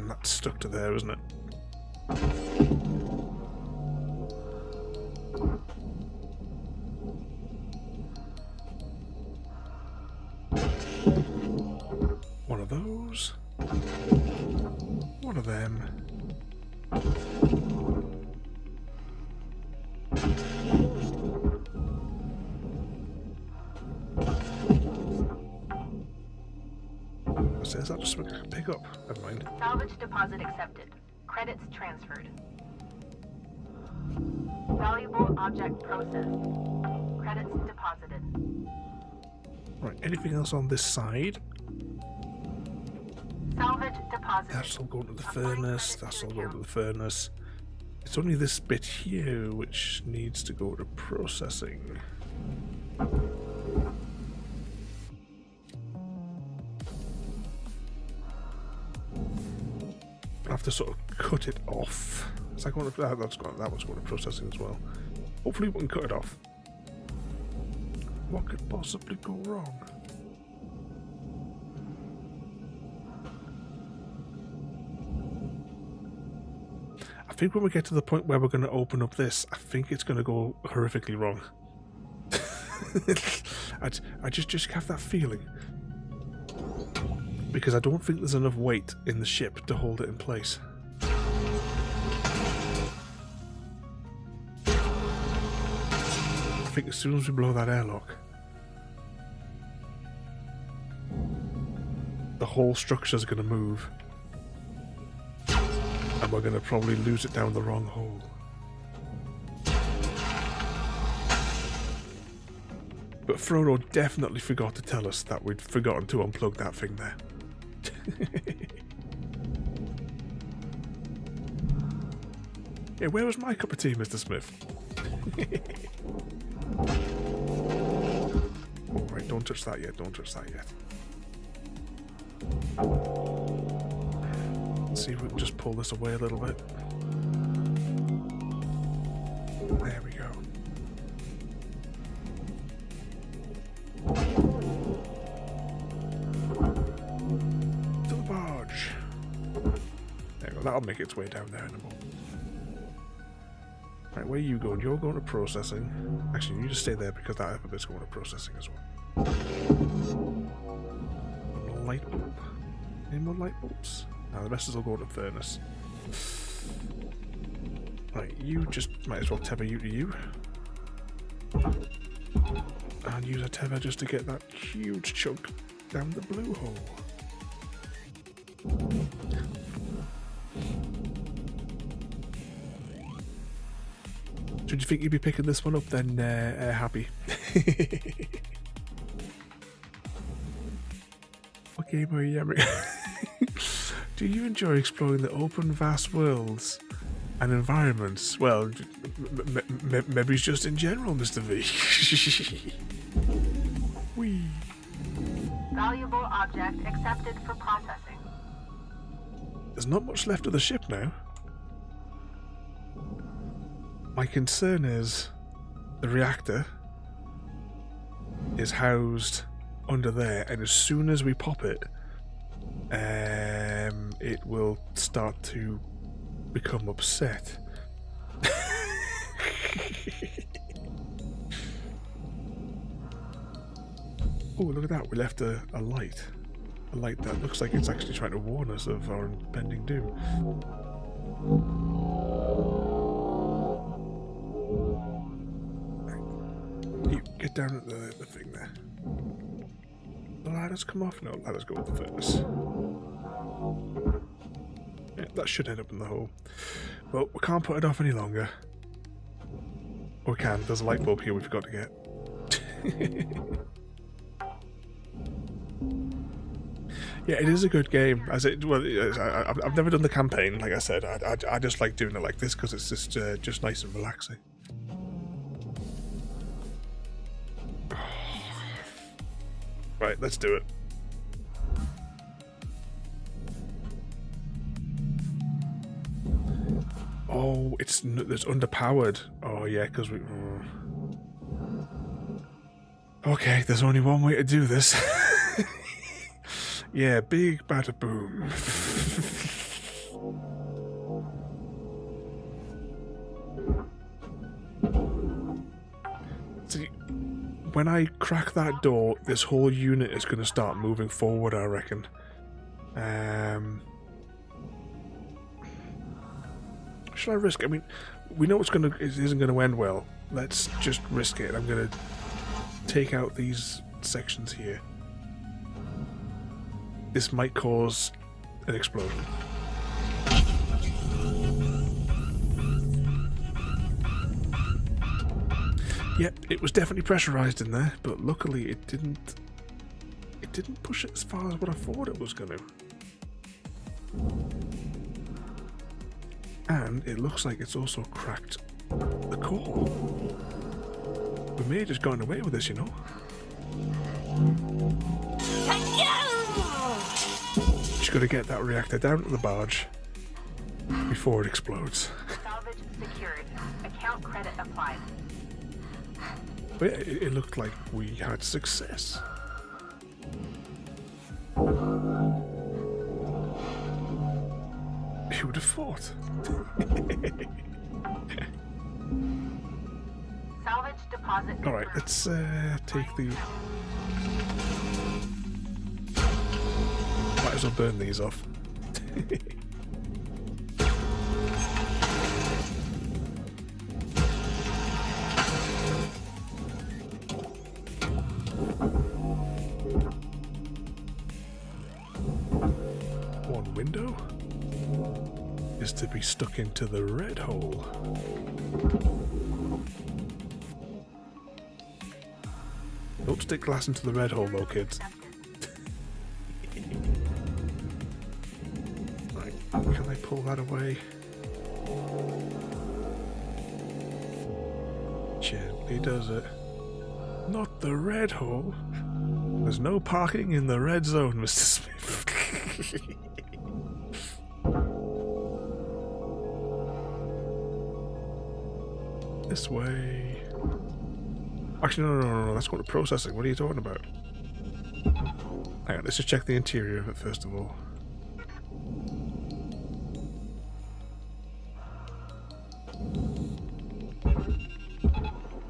That's stuck to there, isn't it? One of those. One of them. Is that just something I can pick up? Never mind. Salvage deposit accepted. Credits transferred. Valuable object processed. Credits deposited. Right, anything else on this side? Salvage deposit. That's all going to the furnace, that's all going to the furnace. It's only this bit here which needs to go to processing. I have to sort of cut it off. Is that going to, that one's going to processing as well. Hopefully we can cut it off. What could possibly go wrong? I think when we get to the point where we're going to open up this, I think it's going to go horrifically wrong. I just have that feeling. Because I don't think there's enough weight in the ship to hold it in place. I think as soon as we blow that airlock, the whole structure's going to move. And we're going to probably lose it down the wrong hole. But Frodo definitely forgot to tell us that we'd forgotten to unplug that thing there. Yeah, where was my cup of tea, Mr. Smith? Alright, don't touch that yet, don't touch that yet. Let's see if we can just pull this away a little bit. There we go. To the barge. There we go, that'll make its way down there in a moment. Right, where are you going? You're going to processing. Actually, you just stay there because that other bit's going to processing as well. Light bulb. Any more light bulbs? No, the rest is all going to furnace. Right, you just might as well tether you to you. And use a tether just to get that huge chunk down the blue hole. Should you think you'd be picking this one up then, Happy? What game are you ever... Do you enjoy exploring the open, vast worlds and environments? Well, maybe it's just in general, Mr. V. Whee. Valuable object accepted for processing. There's not much left of the ship now. My concern is the reactor is housed under there, and as soon as we pop it, it will start to become upset. Oh, look at that, we left a light. A light that looks like it's actually trying to warn us of our impending doom. You get down at the thing there. The ladders come off? No, ladders go with the furnace. Yeah, that should end up in the hole. Well, we can't put it off any longer. we can. There's a light bulb here we forgot to get. Yeah, it is a good game. I've never done the campaign, like I said. I just like doing it like this because it's just nice and relaxing. Right, let's do it. Oh, it's underpowered. Oh yeah, because we. Okay, there's only one way to do this. Yeah, big bada boom. See, when I crack that door, this whole unit is going to start moving forward, I reckon. Should I risk it? I mean, we know it isn't going to end well. Let's just risk it. I'm going to take out these sections here. This might cause an explosion. Yep, it was definitely pressurized in there, but luckily it didn't push it as far as what I thought it was going to. And it looks like it's also cracked the core. We may have just gotten away with this, you know. Just got to get that reactor down to the barge before it explodes. Salvage secured. Account credit applied. But yeah, it looked like we had success. Who would have thought? Salvage deposit. Alright, let's take the... Might as well burn these off. One window is to be stuck into the red hole. Don't stick glass into the red hole though, kids. Right, can I pull that away? Gently does it. Not the red hole. There's no parking in the red zone, Mr. Smith. This way. Actually, no, that's going to processing. What are you talking about? Hang on, let's just check the interior of it first of all.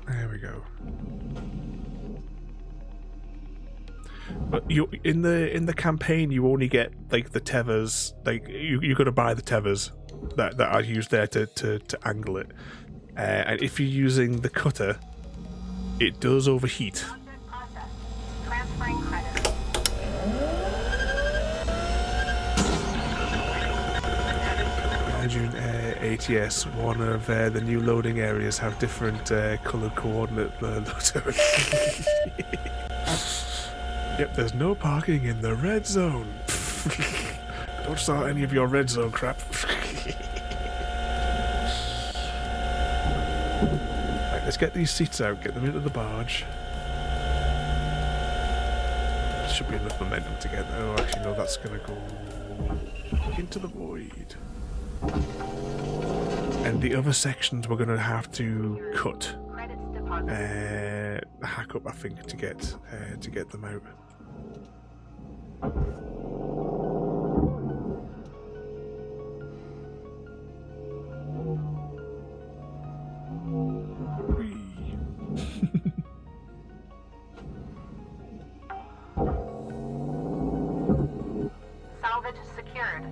There we go. But you in the campaign, you only get like the tethers. Like you got to buy the tethers that are used there to angle it. And if you're using the cutter, it does overheat. Transferring credit. Imagine ATS, one of the new loading areas have different coloured coordinate Yep, there's no parking in the red zone. Don't start any of your red zone crap. Right, let's get these seats out, get them into the barge. Should be enough momentum to get there. Oh, actually, no, that's going to go into the void. And the other sections we're going to have to cut. Hack up, I think, to get them out. Salvage secured.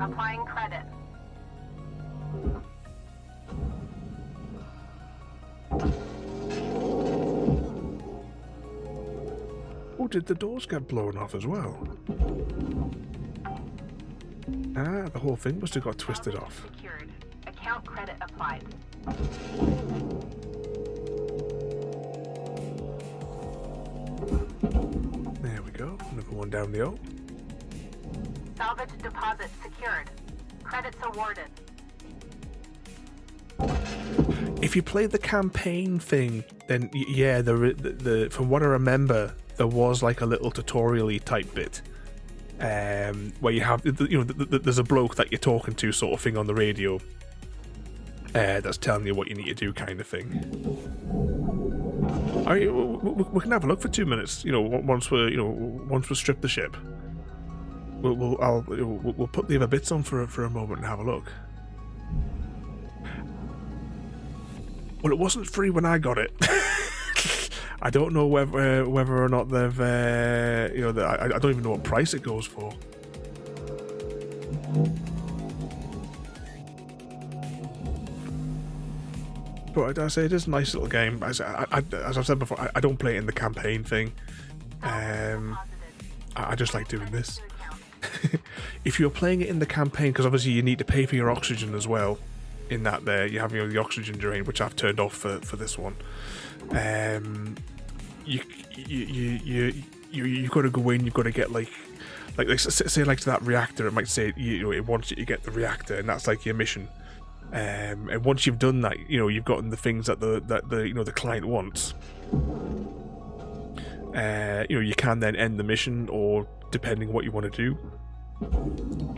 Applying credit. Oh, did the doors get blown off as well? Ah, the whole thing must have got twisted off. Secured. Account credit applied. one down the O. Salvage deposit secured. Credits awarded. If you played the campaign thing, then yeah, from what I remember, there was like a little tutorial-y type bit, where you have, there's a bloke that you're talking to, sort of thing, on the radio, that's telling you what you need to do, kind of thing. We can have a look for 2 minutes. Once we strip the ship, we'll put the other bits on for a moment and have a look. Well, it wasn't free when I got it. I don't know whether or not they've, I don't even know what price it goes for. But I say it is a nice little game. As I've said before, I don't play it in the campaign thing. I just like doing this. If you're playing it in the campaign, because obviously you need to pay for your oxygen as well. In that there, you have the oxygen drain, which I've turned off for this one. You've got to go in. You've got to get like say to that reactor. It might say it wants you to get the reactor, and that's like your mission. And once you've done that, you've gotten the things that the client wants. You can then end the mission, or depending what you want to do,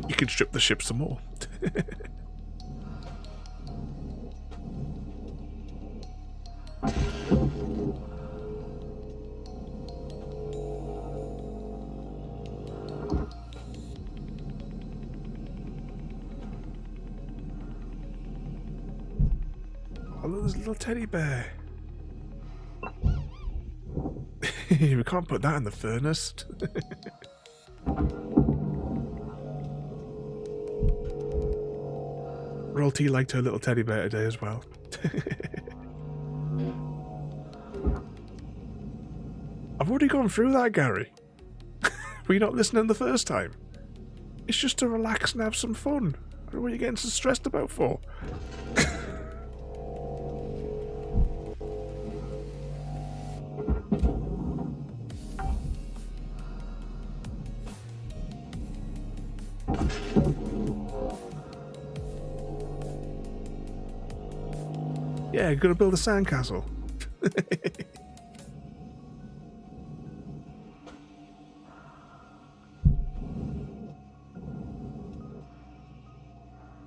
you can strip the ship some more. Oh, there's a little teddy bear. We can't put that in the furnace. Royalty liked her little teddy bear today as well. I've already gone through that, Gary. Were you not listening the first time? It's just to relax and have some fun. I don't know what you're getting so stressed about for. Yeah, gonna build a sandcastle.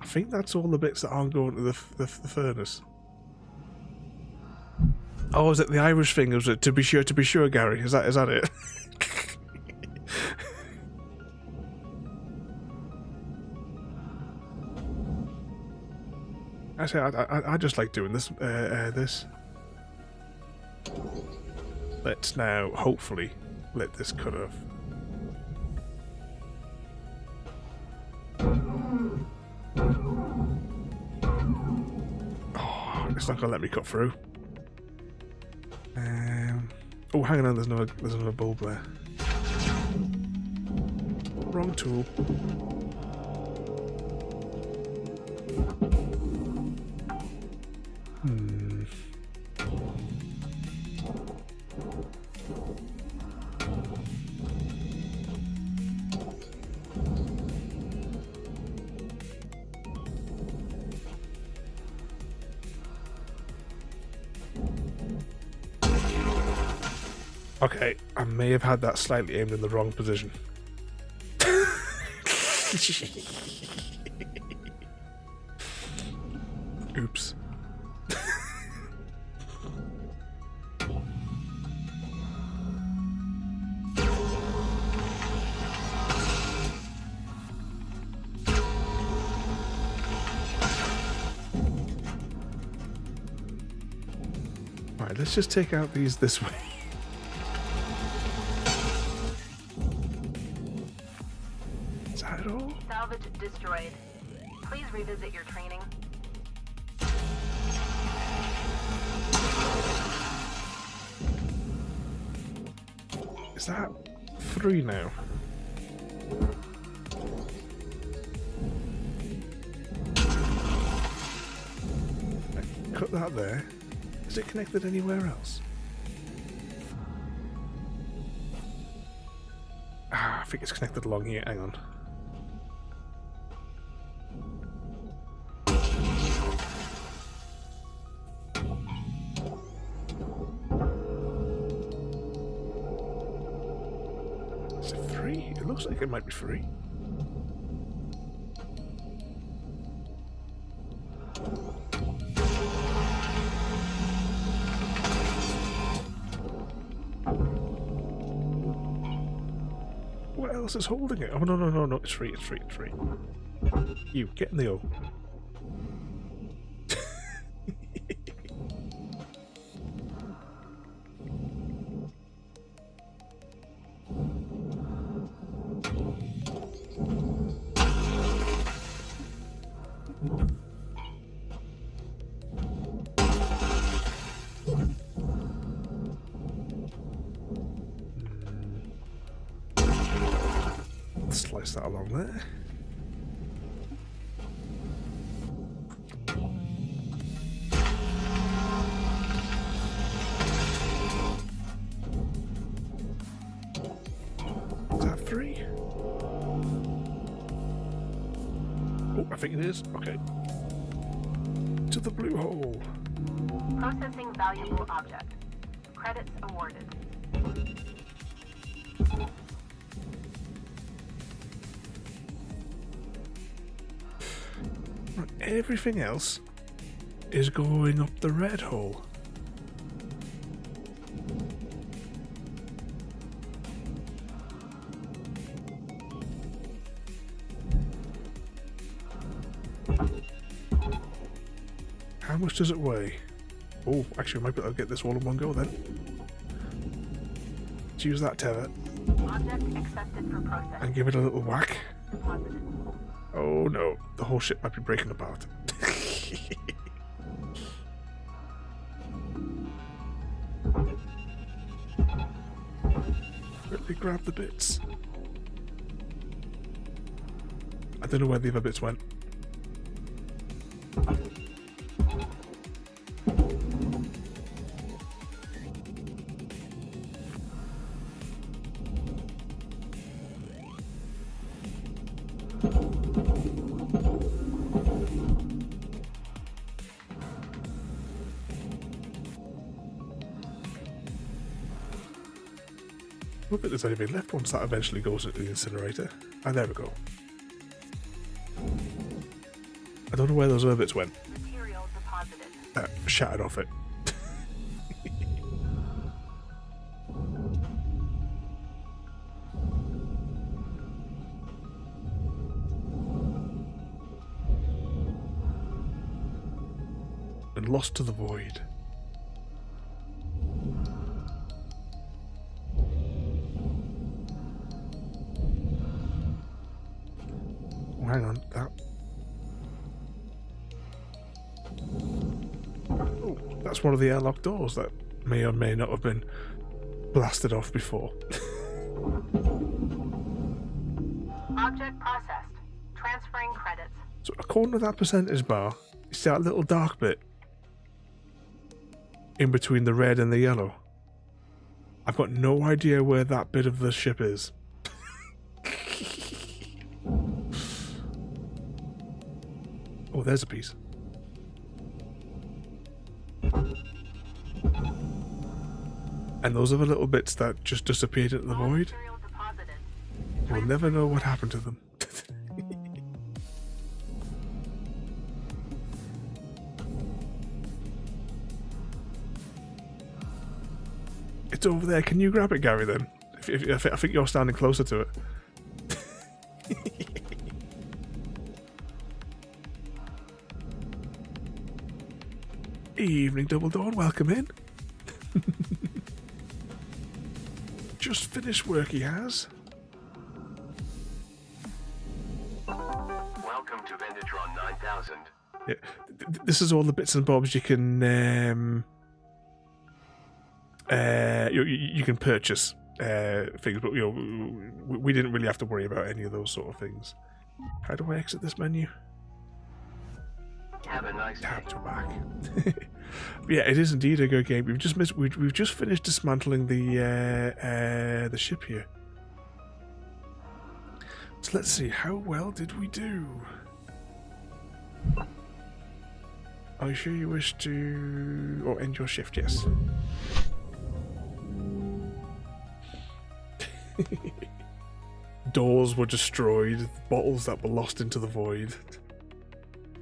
I think that's all the bits that aren't going to the furnace. Oh, is it the Irish thing? Was it to be sure, Gary? Is that it? Actually, I just like doing this. Let's now hopefully let this cut off. Oh, it's not gonna let me cut through. Oh, hang on, there's another bulb there. Wrong tool. Okay, I may have had that slightly aimed in the wrong position. Oops. Alright, let's just take out these this way. Salvage destroyed. Please revisit your training. Is that 3 now? Cut that there. Is it connected anywhere else? Ah. think it's connected along here. Hang on. Is it 3? It looks like it might be 3. What else is holding it? Oh, no. It's 3. You, get in the O. Slice that along there. Is that 3? Oh, I think it is. Okay. To the blue hole. Processing valuable object. Credits awarded. Right, everything else is going up the red hole. How much does it weigh? Oh, actually, I might be able to get this all in one go then. Let's use that tether Object accepted for processing. and give it a little whack. Deposited. Oh no, the whole ship might be breaking apart. Quickly grab the bits. I don't know where the other bits went. I don't think there's anything left once that eventually goes into the incinerator. Ah, there we go. I don't know where those other bits went. Material deposited. Shattered off it. And lost to the void. Oh, hang on, that. Oh, that's one of the airlock doors that may or may not have been blasted off before. Object processed. Transferring credits. So according to that percentage bar, you see that little dark bit in between the red and the yellow? I've got no idea where that bit of the ship is. Oh, there's a piece. And those are the little bits that just disappeared into the All void. material deposited. We'll never know what happened to them. It's over there. Can you grab it, Gary, then? I think you're standing closer to it. Evening, Double Dawn. Welcome in. Just finished work he has. Welcome to Vendatron 9000. Yeah. This is all the bits and bobs you can you can purchase things, but we didn't really have to worry about any of those sort of things. How do I exit this menu? Have a nice day. Tab to back. Yeah, it is indeed a good game. We've just finished dismantling the ship here. So let's see, how well did we do? Are you sure you wish to... or end your shift? Yes. Doors were destroyed, bottles that were lost into the void.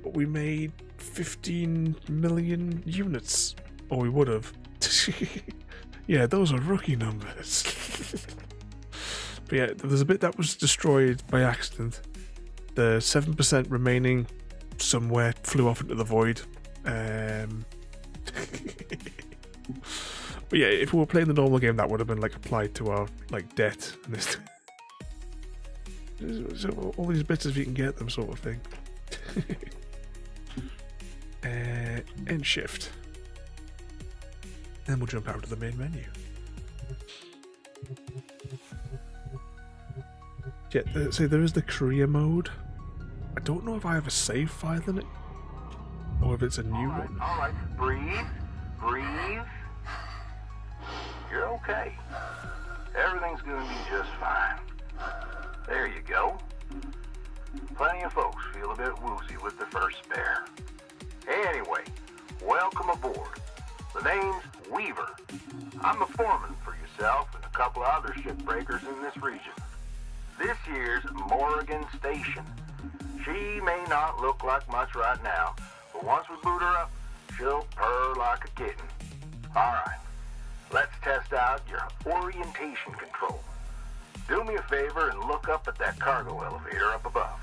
But we made 15 million units. Or we would have. Yeah, those are rookie numbers. But yeah, there's a bit that was destroyed by accident. The 7% remaining somewhere flew off into the void. But yeah, if we were playing the normal game, that would have been like applied to our like debt. And this, so all these bits if you can get them, sort of thing. End shift. Then we'll jump out to the main menu. Yeah, so there is the career mode. I don't know if I have a save file in it, or if it's a new one. All right, breathe, breathe. You're okay. Everything's gonna be just fine. There you go. Plenty of folks feel a bit woozy with their first spare. Anyway, welcome aboard. The name's Weaver. I'm the foreman for yourself and a couple of other shipbreakers in this region. This year's Morrigan Station. She may not look like much right now, but once we boot her up, she'll purr like a kitten. Alright, let's test out your orientation control. Do me a favor and look up at that cargo elevator up above.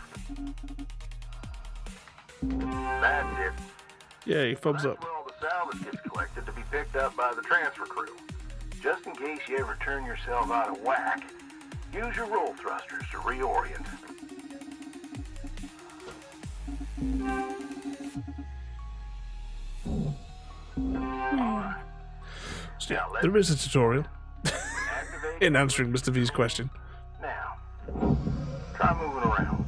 That's it. Yay, thumbs That's up. where all the salvage gets collected to be picked up by the transfer crew. Just in case you ever turn yourself out of whack, use your roll thrusters to reorient. So yeah, there is a tutorial in answering Mr. V's question. Now, try moving around.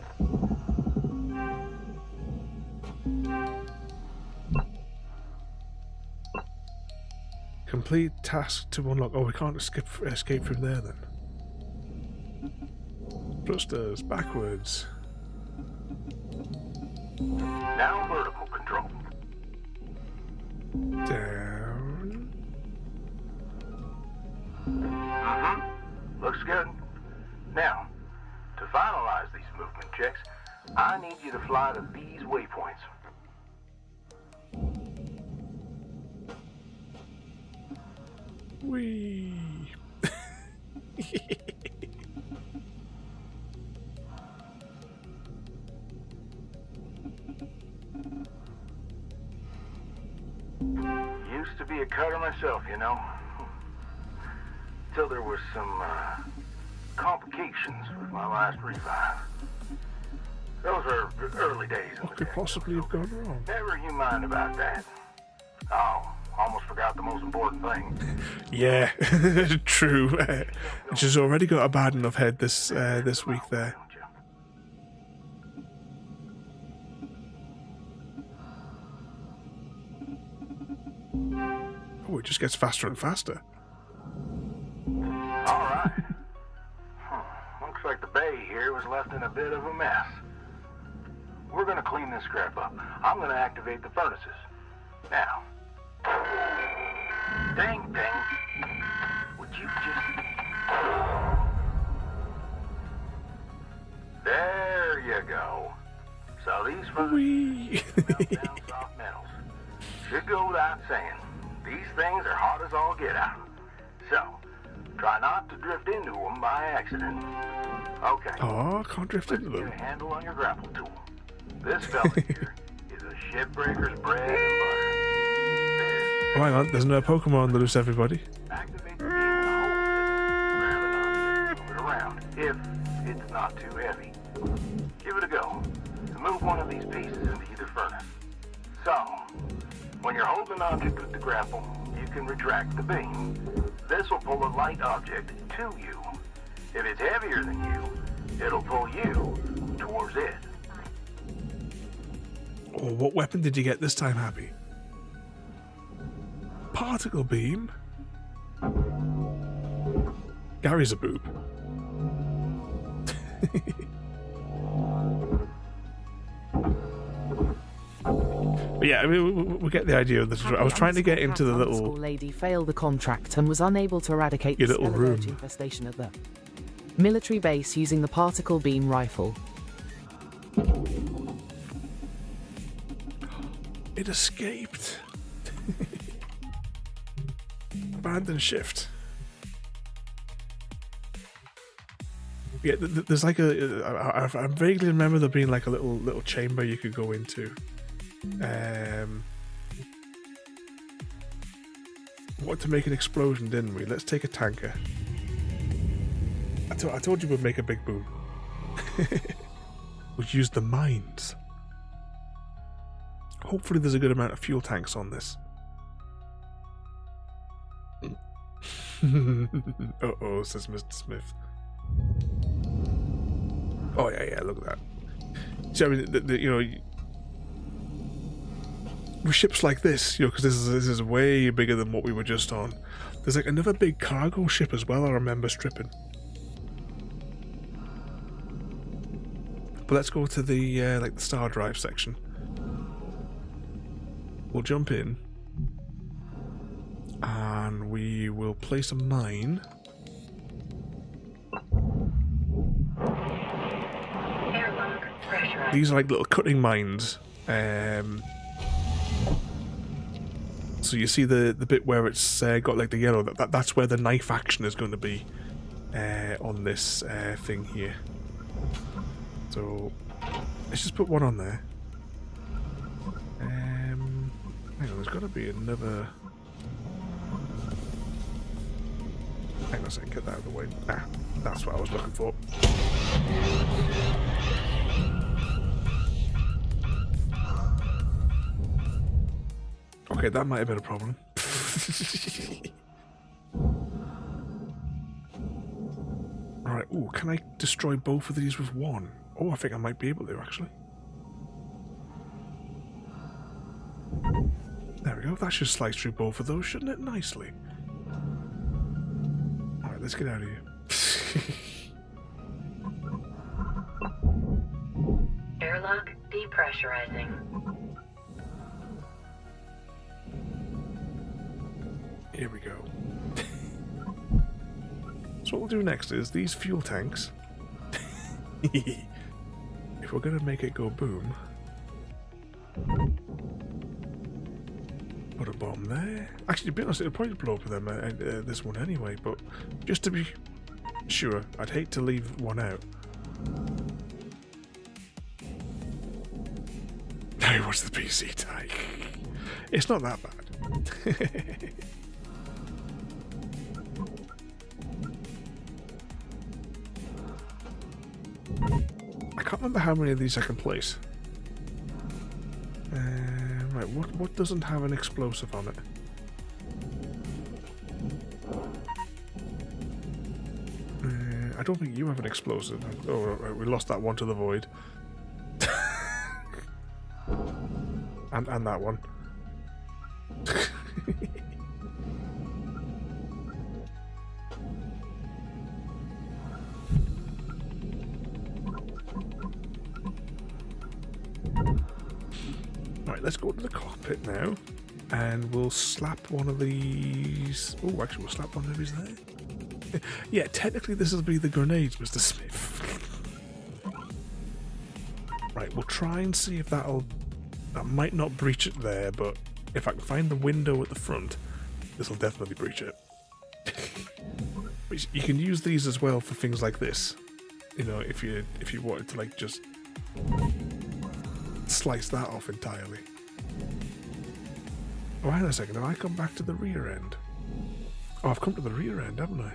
Complete task to unlock. Oh, we can't escape from there then. Thrusters backwards. Now vertical control. Down. Looks good. Now, to finalize these movement checks, I need you to fly to these waypoints. Whee. Used to be a cutter myself, you know. Till there was some complications with my last revive. Those were early days. What could possibly have gone wrong? Never you mind about that. Oh, almost forgot the most important thing. Yeah, true. She's already got a bad enough head this week there. Oh, it just gets faster and faster. All right. Looks like the bay here was left in a bit of a mess. We're gonna clean this crap up. I'm gonna activate the furnaces. Now. Ding, ding. Would you just... There you go. So these furnaces melt down soft metals. Should go without saying. These things are hot as all get out. So, try not to drift into them by accident. Okay. Oh, I can't drift Let's into get a them. handle on your grapple tool. This fella here is a shipbreaker's bread and butter. Oh, hang on, there's no Pokemon on the loose, everybody. Activate the beam and hold it to grab an object and move it around, if it's not too heavy. Give it a go. And move one of these pieces into either furnace. So, when you're holding an object with the grapple, you can retract the beam. This will pull a light object to you. If it's heavier than you, it'll pull you towards it. Oh, what weapon did you get this time, Happy? Particle beam? Gary's a boob. But yeah, I mean, we get the idea of the tutorial. I was trying to get into the little lady failed the contract and was unable to eradicate Your the little salvaging room. infestation of the military base using the particle beam rifle. It escaped. Abandon shift. Yeah, there's like I vaguely remember there being like a little chamber you could go into. What to make an explosion, didn't we? Let's take a tanker. I told you we'd make a big boom. We'd use the mines. Hopefully there's a good amount of fuel tanks on this. Uh-oh, says Mr. Smith. Oh yeah, look at that. So I mean, you know, with ships like this, you know, because this is way bigger than what we were just on. There's like another big cargo ship as well. I remember stripping. But let's go to the like the star drive section. We'll jump in, and we will place a mine. Airlock pressurized. These are like little cutting mines. So you see the bit where it's got like the yellow. That's where the knife action is going to be on this thing here. So let's just put one on there. Hang on, there's got to be another. Hang on a second, get that out of the way. Ah, that's what I was looking for. Okay, that might have been a problem. Alright, ooh, can I destroy both of these with one? Oh, I think I might be able to, actually. There we go, that should slice through both of those, shouldn't it? Nicely. Alright, let's get out of here. Airlock depressurizing. Here we go. So what we'll do next is these fuel tanks. If we're going to make it go boom, put a bomb there. Actually, to be honest, it'll probably blow up with them this one anyway, but just to be sure, I'd hate to leave one out. Now what's the PC tank? It's not that bad. I can't remember how many of these I can place. Right, what doesn't have an explosive on it? I don't think you have an explosive. Oh, right, we lost that one to the void. and that one. Right, let's go to the cockpit now, and we'll slap one of these. Oh, actually, we'll slap one of these there. Yeah, technically, this will be the grenades, Mr. Smith. Right, we'll try and see if that might not breach it there, but if I can find the window at the front, this will definitely breach it. But you can use these as well for things like this. You know, if you wanted to like just slice that off entirely. Oh, hang on a second, have I come back to the rear end? Oh, I've come to the rear end, haven't I?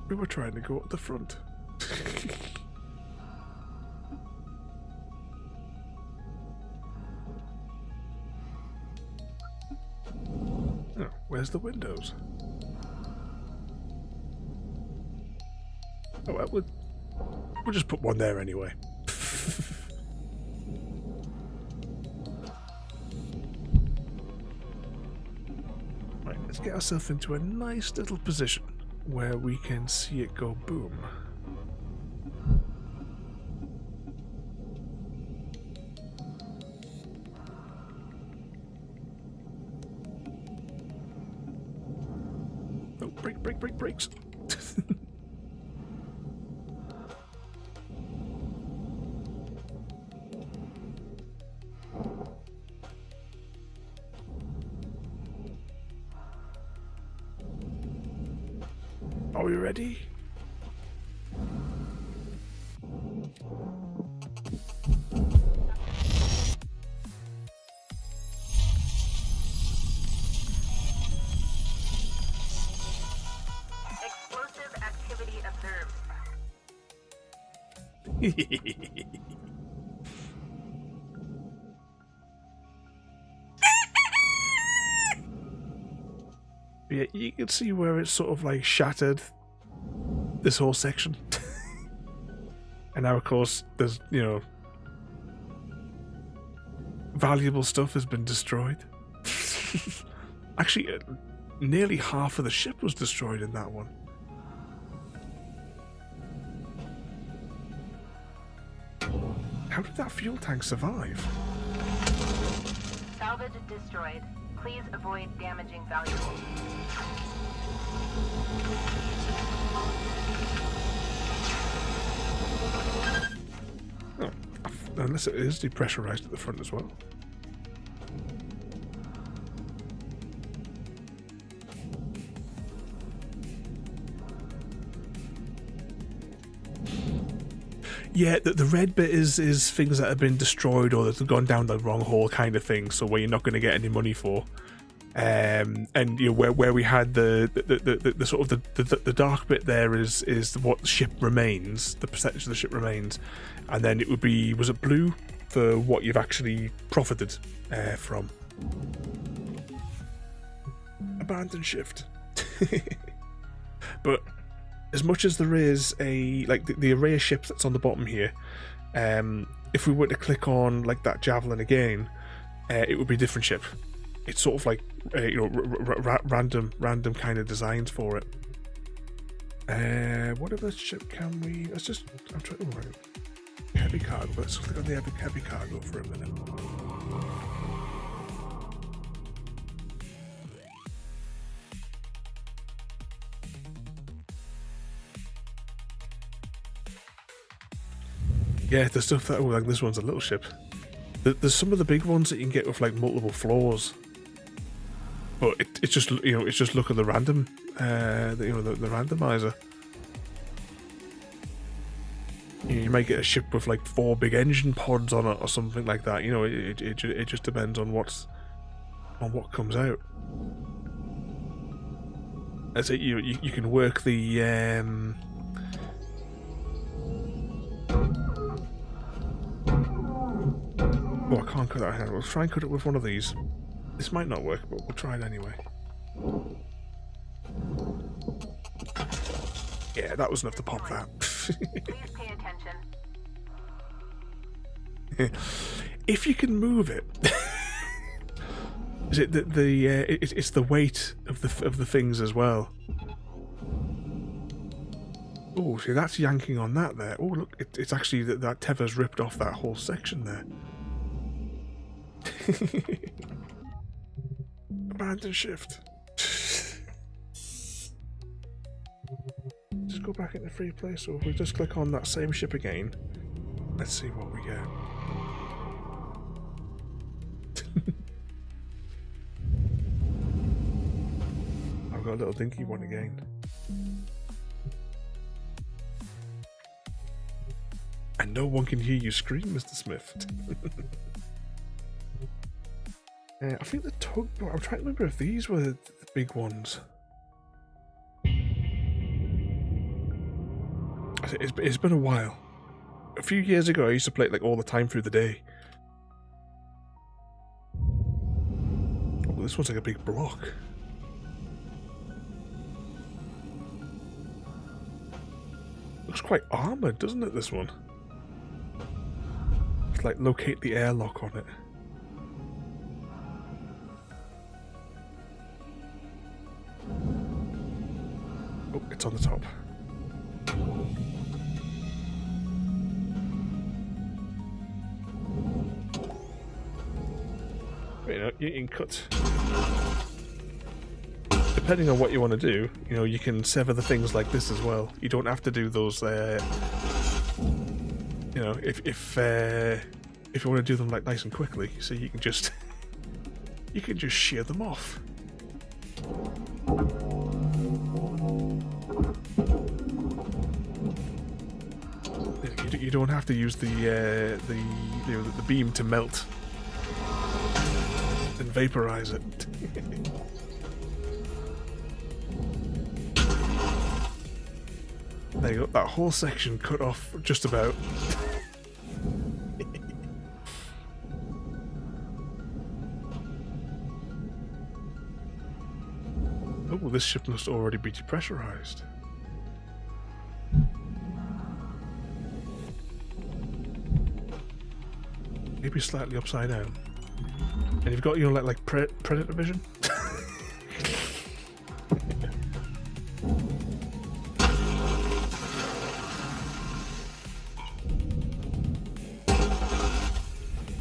We were trying to go at the front. Oh, where's the windows? Oh, well, we'll just put one there anyway. Right, let's get ourselves into a nice little position where we can see it go boom. Brakes. Are we ready? Explosive activity observed. Yeah, you can see where it's sort of like shattered this whole section. And now, of course, there's, you know, valuable stuff has been destroyed. Actually, nearly half of the ship was destroyed in that one. How did that fuel tank survive? Salvage destroyed. Please avoid damaging valuables. Oh, unless it is depressurized at the front as well. Yeah, the red bit is things that have been destroyed or that have gone down the wrong hole kind of thing, so where you're not going to get any money for. And you know, where we had the sort of the dark bit there is what the ship remains, the percentage of the ship remains, and then it would be, was it blue for what you've actually profited from. Abandon shift. But as much as there is a like the array of ships that's on the bottom here, if we were to click on like that javelin again, it would be a different ship. It's sort of like you know, random kind of designs for it. What other ship can we? Let's just. I'm trying to write heavy cargo. Let's click on the heavy cargo for a minute. Yeah, the stuff that, oh, like this one's a little ship. There's some of the big ones that you can get with like multiple floors, but it's just, you know, it's just look at the random, you know, the randomizer. You might get a ship with like 4 big engine pods on it or something like that. You know, it just depends on what comes out. As it, you can work the oh, I can't cut that hand. We'll try and cut it with one of these. This might not work, but we'll try it anyway. Yeah, that was enough to pop that. Please pay attention. If you can move it, is it it's the weight of the things as well. Oh, see, that's yanking on that there. Oh, look, it's actually that tether's ripped off that whole section there. Abandon shift. Just go back into free play. So if we just click on that same ship again, let's see what we get. I've got a little dinky one again. And no one can hear you scream, Mr. Smith. I think the tugboat, I'm trying to remember if these were the big ones. It's been a while. A few years ago, I used to play it like all the time through the day. Oh, this one's like a big block. Looks quite armoured, doesn't it, this one? It's like locate the airlock on it. Oh, it's on the top. Wait, no, you can cut. depending on what you want to do, you know, you can sever the things like this as well. You don't have to do those. You know, if you want to do them like nice and quickly, so you can just shear them off. You don't have to use the beam to melt and vaporize it. There you go. That whole section cut off just about. Oh, this ship must already be depressurized. Maybe slightly upside down. And you've got, you know, like predator vision.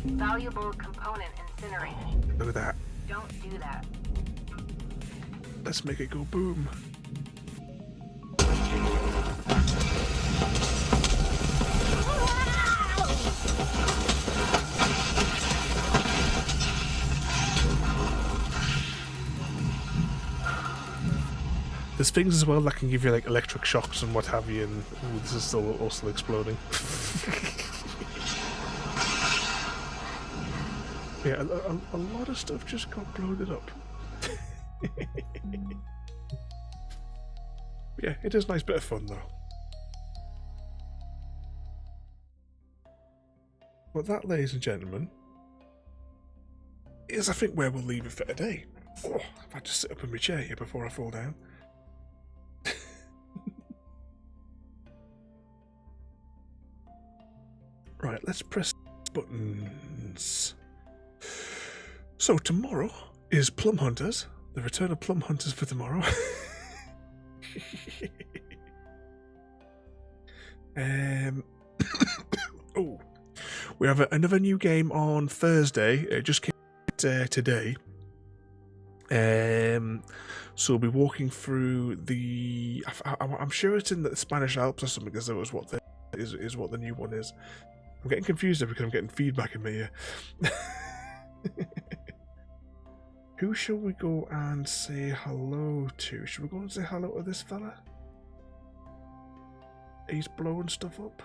Valuable component incinerated. Look at that. Don't do that. Let's make it go boom. There's things as well that can give you like electric shocks and what have you, and ooh, this is still also exploding. Yeah, a lot of stuff just got bloated up. Yeah, it is a nice bit of fun though. But that, ladies and gentlemen, is I think where we'll leave it for today. Oh, I've had to sit up in my chair here before I fall down. Right, let's press buttons. So tomorrow is Plum Hunters. The return of Plum Hunters for tomorrow. Oh, we have another new game on Thursday. It just came out today. So we'll be walking through the. I'm sure it's in the Spanish Alps or something, because that was what is what the new one is. I'm getting confused there because I'm getting feedback in my ear. Who shall we go and say hello to? Should we go and say hello to this fella? He's blowing stuff up.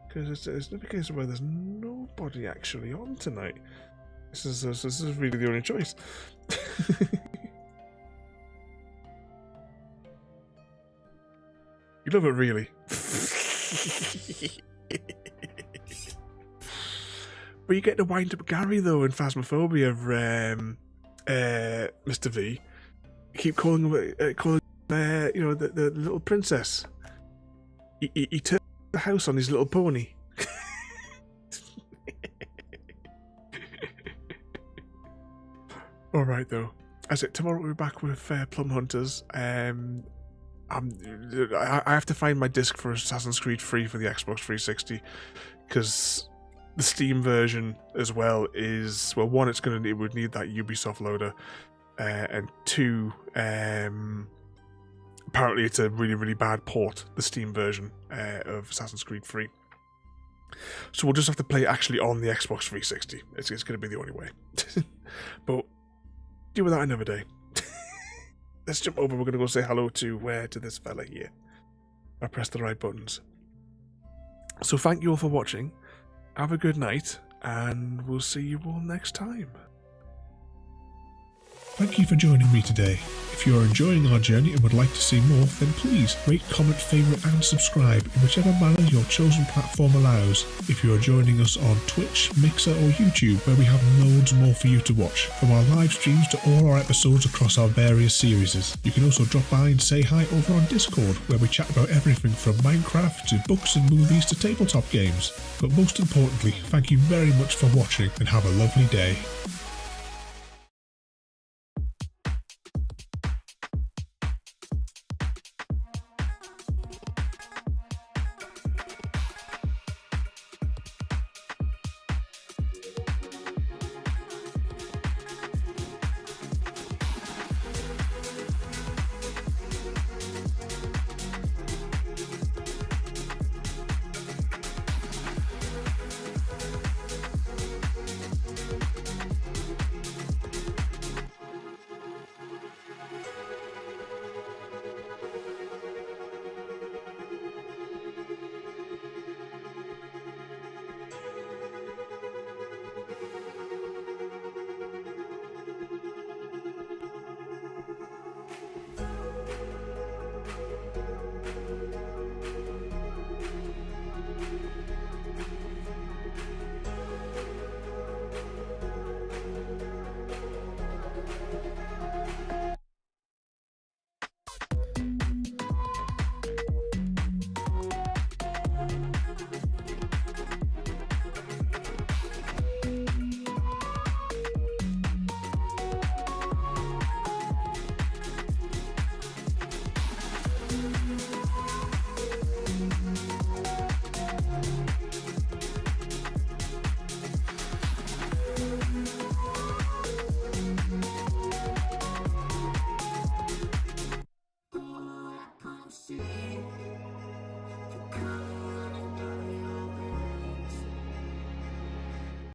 Because it's not a case where there's nobody actually on tonight. This is really the only choice. You love it, really. But you get to wind up Gary though in Phasmophobia, Mr. V. You keep calling him, you know, the little princess. He turned the house on his little pony. All right though. As it tomorrow we're back with Plum Hunters. I have to find my disc for Assassin's Creed 3 for the Xbox 360, because the Steam version as well is, well, one, it would need that Ubisoft loader, and two, apparently it's a really bad port, the Steam version of Assassin's Creed 3. So we'll just have to play it actually on the Xbox 360. It's going to be the only way. But deal with that another day. Let's jump over. We're going to go say hello to this fella here. I pressed the right buttons. So thank you all for watching. Have a good night, and we'll see you all next time. Thank you for joining me today. If you are enjoying our journey and would like to see more, then please rate, comment, favourite and subscribe in whichever manner your chosen platform allows. If you are joining us on Twitch, Mixer or YouTube, where we have loads more for you to watch, from our live streams to all our episodes across our various series. You can also drop by and say hi over on Discord, where we chat about everything from Minecraft to books and movies to tabletop games. But most importantly, thank you very much for watching and have a lovely day.